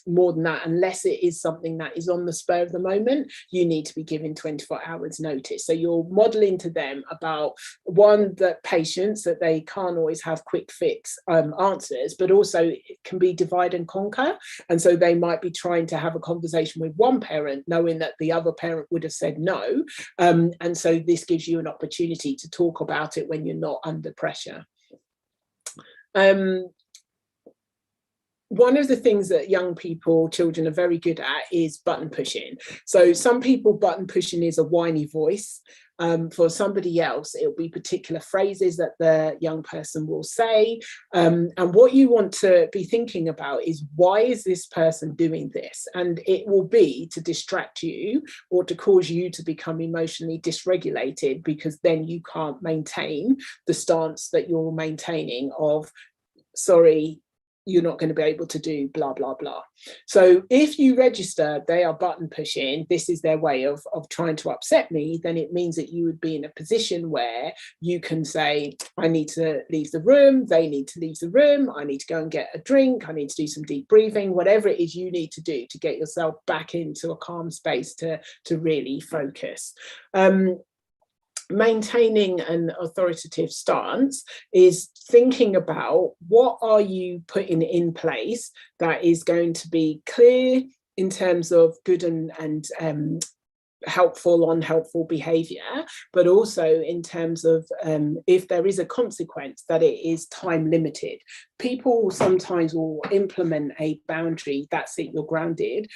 [SPEAKER 3] more than that, unless it is something that is on the spur of the moment, you need to be given 24 hours notice. So you're modeling to them about, one, that patience, that they can't always have quick fix answers, but also it can be divide and conquer. And so they might be trying to have a conversation with one parent, knowing that the other parent would have said no. And so this gives you an opportunity to talk about it when you're not under pressure. One of the things that young people, children, are very good at is button pushing. So some people, button pushing is a whiny voice. For somebody else, it'll be particular phrases that the young person will say. And what you want to be thinking about is, why is this person doing this? And it will be to distract you or to cause you to become emotionally dysregulated, because then you can't maintain the stance that you're maintaining of, sorry, you're not going to be able to do blah, blah, blah. So if you register they are button pushing, this is their way of trying to upset me, then it means that you would be in a position where you can say, I need to leave the room, they need to leave the room, I need to go and get a drink, I need to do some deep breathing, whatever it is you need to do to get yourself back into a calm space to really focus. Maintaining an authoritative stance is thinking about, what are you putting in place that is going to be clear in terms of good and helpful, unhelpful behavior, but also in terms of if there is a consequence, that it is time limited. People sometimes will implement a boundary, that's it, you're grounded,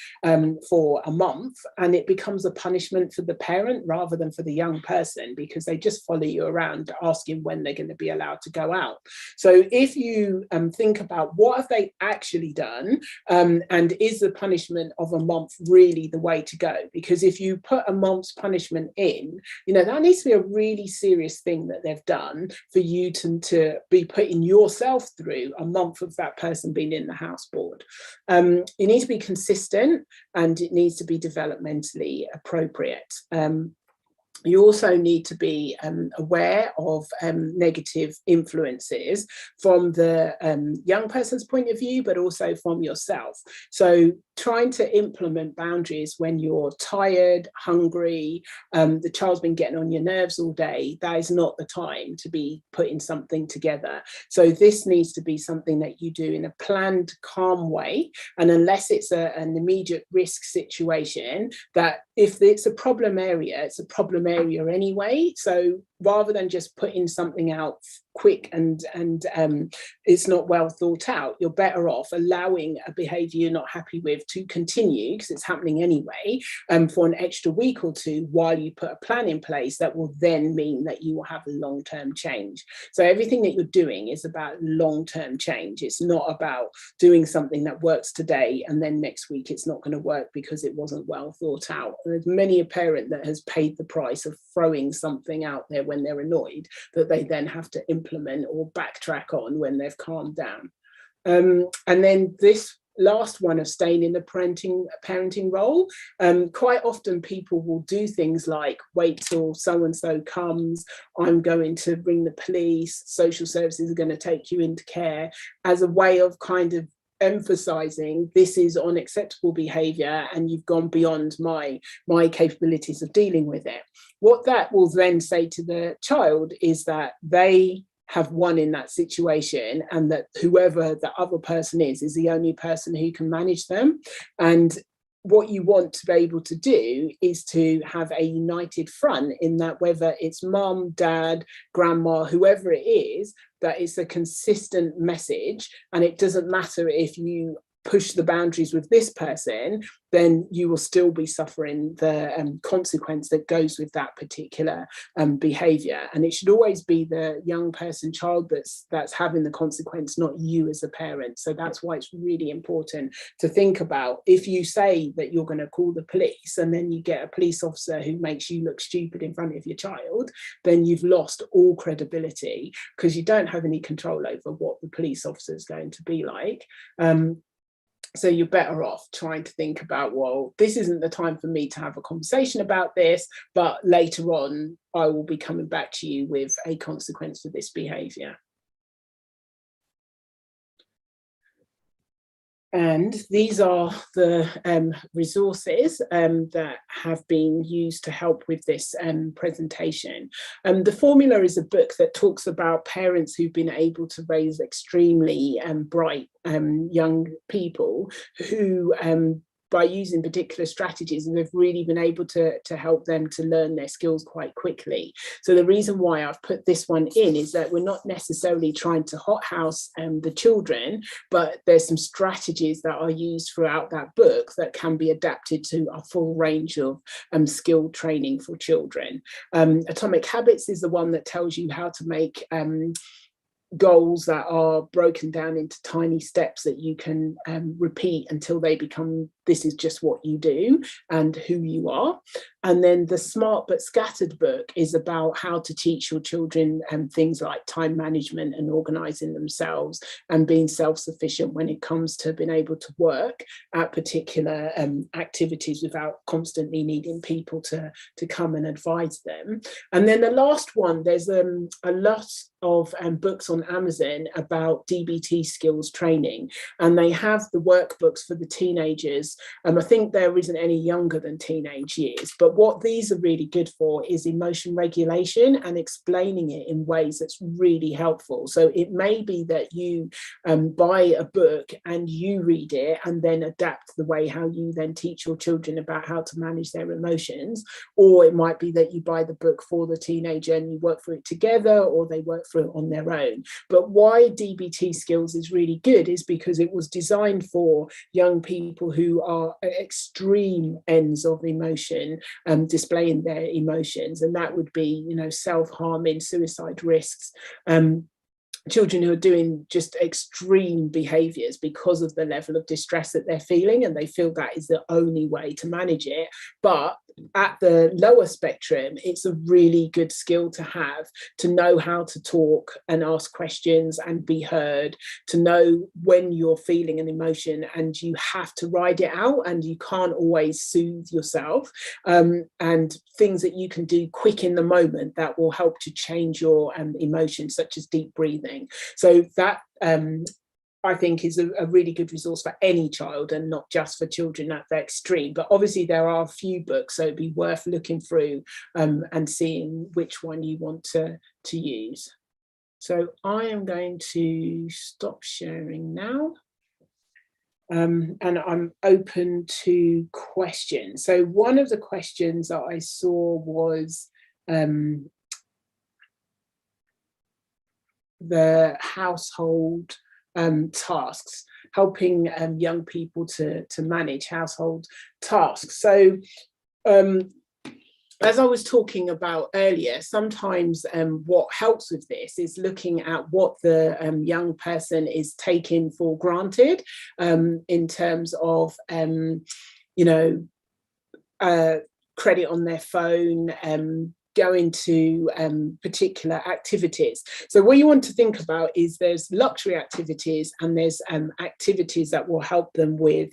[SPEAKER 3] for a month, and it becomes a punishment for the parent rather than for the young person, because they just follow you around asking when they're going to be allowed to go out. So if you think about what have they actually done, and is the punishment of a month really the way to go? Because if you put a month's punishment in, you know, that needs to be a really serious thing that they've done for you to be putting yourself through a month of that person being in the house board. You need to be consistent, and it needs to be developmentally appropriate. You also need to be aware of negative influences from the young person's point of view, but also from yourself. So trying to implement boundaries when you're tired, hungry, the child's been getting on your nerves all day, that is not the time to be putting something together. So this needs to be something that you do in a planned, calm way. And unless it's an immediate risk situation, that if it's a problem area, it's a problem area anyway. So rather than just putting something out quick and it's not well thought out, you're better off allowing a behaviour you're not happy with to continue, because it's happening anyway, for an extra week or two while you put a plan in place that will then mean that you will have a long-term change. So everything that you're doing is about long-term change. It's not about doing something that works today and then next week it's not going to work because it wasn't well thought out. There's many a parent that has paid the price of throwing something out there when they're annoyed that they then have to implement or backtrack on when they've calmed down. And then this last one of staying in the parenting role, quite often people will do things like wait till so-and-so comes, I'm going to ring the police, social services are going to take you into care, as a way of kind of emphasizing this is unacceptable behavior and you've gone beyond my capabilities of dealing with it. What that will then say to the child is that they have won in that situation, and that whoever the other person is the only person who can manage them. And what you want to be able to do is to have a united front, in that whether it's mum, dad, grandma, whoever it is, that it's a consistent message. And it doesn't matter if you push the boundaries with this person, then you will still be suffering the consequence that goes with that particular behavior. And it should always be the young person, child, that's having the consequence, not you as a parent. So that's why it's really important to think about, if you say that you're going to call the police and then you get a police officer who makes you look stupid in front of your child, then you've lost all credibility, because you don't have any control over what the police officer is going to be like. So you're better off trying to think about, well, this isn't the time for me to have a conversation about this, but later on, I will be coming back to you with a consequence for this behaviour. And these are the resources that have been used to help with this presentation. The formula is a book that talks about parents who've been able to raise extremely bright young people who, by using particular strategies, and they've really been able to help them to learn their skills quite quickly. So the reason why I've put this one in is that we're not necessarily trying to hothouse the children, but there's some strategies that are used throughout that book that can be adapted to a full range of skill training for children. Atomic Habits is the one that tells you how to make goals that are broken down into tiny steps that you can repeat until they become, this is just what you do and who you are. And then the Smart but Scattered book is about how to teach your children things like time management and organising themselves and being self-sufficient when it comes to being able to work at particular activities without constantly needing people to come and advise them. And then the last one, there's a lot of books on Amazon about DBT skills training, and they have the workbooks for the teenagers. I think there isn't any younger than teenage years, but what these are really good for is emotion regulation and explaining it in ways that's really helpful. So it may be that you buy a book and you read it and then adapt the way how you then teach your children about how to manage their emotions, or it might be that you buy the book for the teenager and you work through it together, or they work through it on their own. But why DBT skills is really good is because it was designed for young people who are at extreme ends of emotion, displaying their emotions, and that would be, self-harming, suicide risks, children who are doing just extreme behaviours because of the level of distress that they're feeling, and they feel that is the only way to manage it. But at the lower spectrum, it's a really good skill to have, to know how to talk and ask questions and be heard, to know when you're feeling an emotion and you have to ride it out and you can't always soothe yourself, and things that you can do quick in the moment that will help to change your emotions, such as deep breathing. So that I think is a really good resource for any child, and not just for children at the extreme. But obviously there are a few books, so it'd be worth looking through and seeing which one you want to use. So I am going to stop sharing now. And I'm open to questions. So one of the questions that I saw was the household tasks, helping young people to manage household tasks. So as I was talking about earlier, sometimes what helps with this is looking at what the young person is taking for granted, in terms of, credit on their phone, going to particular activities. So what you want to think about is there's luxury activities and there's activities that will help them with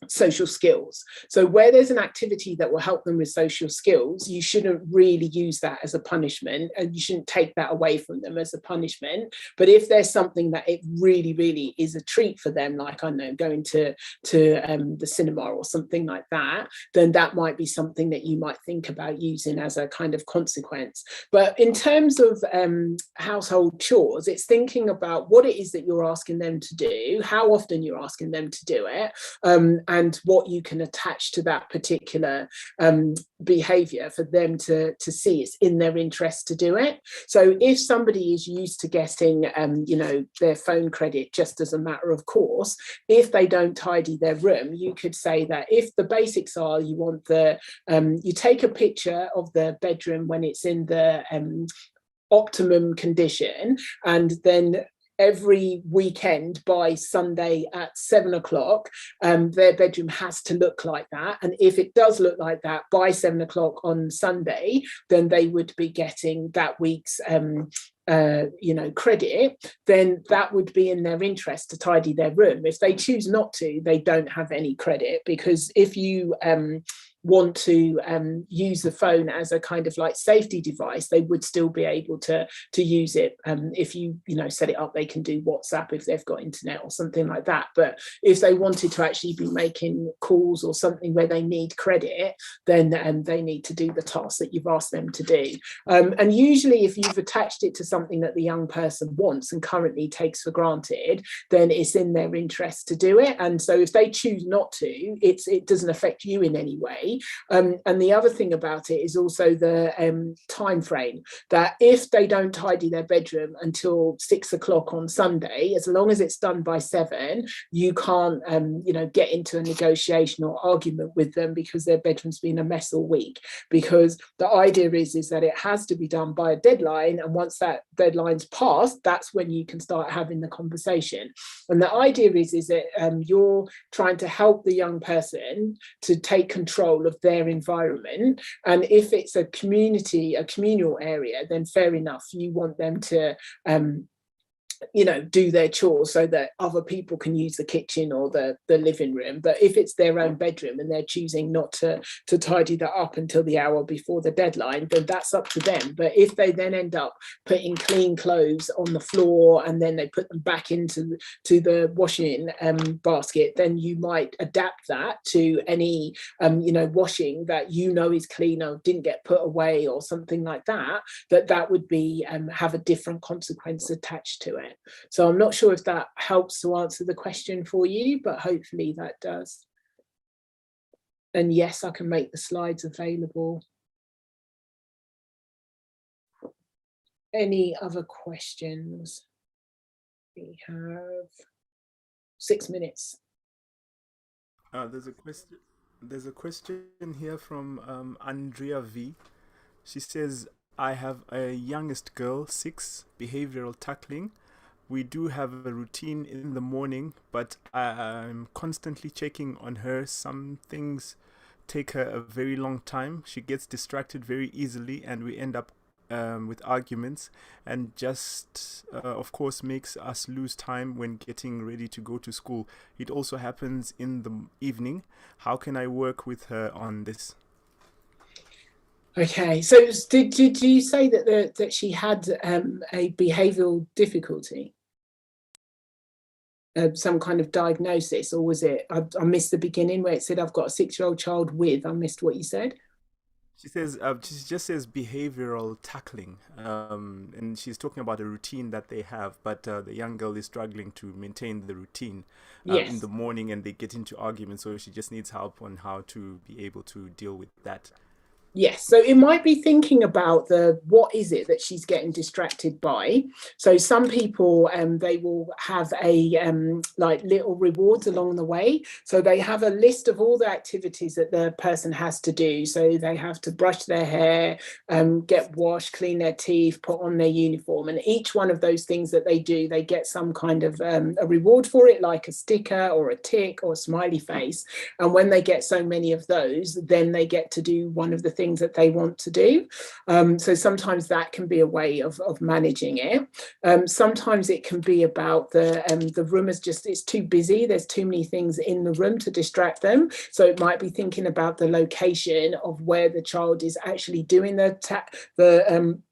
[SPEAKER 3] social skills. So where there's an activity that will help them with social skills, you shouldn't really use that as a punishment, and you shouldn't take that away from them as a punishment. But if there's something that it really, really is a treat for them, like, I know, going to the cinema or something like that, then that might be something that you might think about using as a kind of consequence. But in terms of household chores, it's thinking about what it is that you're asking them to do, how often you're asking them to do it, and what you can attach to that particular behaviour for them to see it's in their interest to do it. So if somebody is used to getting their phone credit just as a matter of course, if they don't tidy their room, you could say that if the basics are, you want you take a picture of the bedroom when it's in the optimum condition, and then every weekend by Sunday at 7 o'clock, their bedroom has to look like that. And if it does look like that by 7 o'clock on Sunday, then they would be getting that week's credit. Then that would be in their interest to tidy their room. If they choose not to, they don't have any credit, because if you want to use the phone as a kind of like safety device, they would still be able to use it. If you set it up, they can do WhatsApp if they've got internet or something like that. But if they wanted to actually be making calls or something where they need credit, then they need to do the task that you've asked them to do. And usually if you've attached it to something that the young person wants and currently takes for granted, then it's in their interest to do it. And so if they choose not to, it doesn't affect you in any way. And the other thing about it is also the time frame, that if they don't tidy their bedroom until 6 o'clock on Sunday, as long as it's done by 7, you can't get into a negotiation or argument with them because their bedroom's been a mess all week. Because the idea is that it has to be done by a deadline, and once that deadline's passed, that's when you can start having the conversation. And the idea is that you're trying to help the young person to take control of their environment. And if it's a communal area, then fair enough, you want them to do their chores so that other people can use the kitchen or the living room. But if it's their own bedroom and they're choosing not to tidy that up until the hour before the deadline, then that's up to them. But if they then end up putting clean clothes on the floor and then they put them back into the washing basket, then you might adapt that to any washing that is clean or didn't get put away or something like that, that would be have a different consequence attached to it. So I'm not sure if that helps to answer the question for you, but hopefully that does. And yes, I can make the slides available. Any other questions? We have 6 minutes.
[SPEAKER 4] There's a question here from Andrea V. She says, I have a youngest girl, 6, behavioral tackling. We do have a routine in the morning, but I'm constantly checking on her. Some things take her a very long time. She gets distracted very easily, and we end up with arguments, and just of course makes us lose time when getting ready to go to school. It also happens in the evening. How can I work with her on this?
[SPEAKER 3] Okay, so did you say that she had a behavioural difficulty, some kind of diagnosis, or was it? I missed the beginning where it said I've got a 6-year-old child with. I missed what you said.
[SPEAKER 4] She says she just says behavioral tackling, and she's talking about a routine that they have, but the young girl is struggling to maintain the routine in the
[SPEAKER 3] Yes.
[SPEAKER 4] morning, and they get into arguments. So she just needs help on how to be able to deal with that.
[SPEAKER 3] Yes, so it might be thinking about what is it that she's getting distracted by. So some people they will have a like little rewards along the way. So they have a list of all the activities that the person has to do. So they have to brush their hair, get washed, clean their teeth, put on their uniform, and each one of those things that they do, they get some kind of a reward for it, like a sticker or a tick or a smiley face. And when they get so many of those, then they get to do one of the things that they want to do. So sometimes that can be a way of managing it. Sometimes it can be about the room is just, it's too busy. There's too many things in the room to distract them. So it might be thinking about the location of where the child is actually doing the task that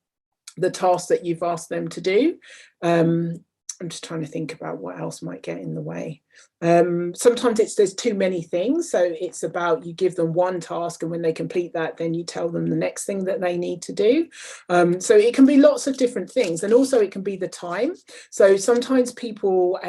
[SPEAKER 3] you've asked them to do. I'm just trying to think about what else might get in the way. Sometimes there's too many things. So it's about you give them one task, and when they complete that, then you tell them the next thing that they need to do. So it can be lots of different things. And also it can be the time. So sometimes people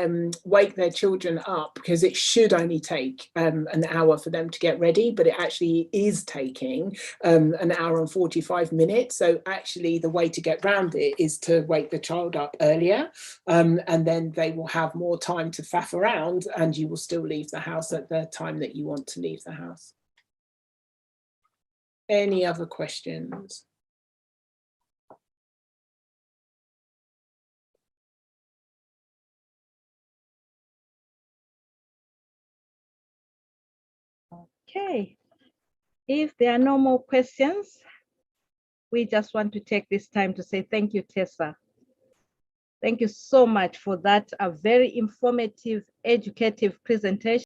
[SPEAKER 3] wake their children up because it should only take an hour for them to get ready, but it actually is taking an hour and 45 minutes. So actually the way to get around it is to wake the child up earlier, and then they will have more time to faff around, and you will still leave the house at the time that you want to leave the house. Any other questions?
[SPEAKER 1] Okay. If there are no more questions, we just want to take this time to say thank you, Tessa. Thank you so much for that, a very informative, educative presentation.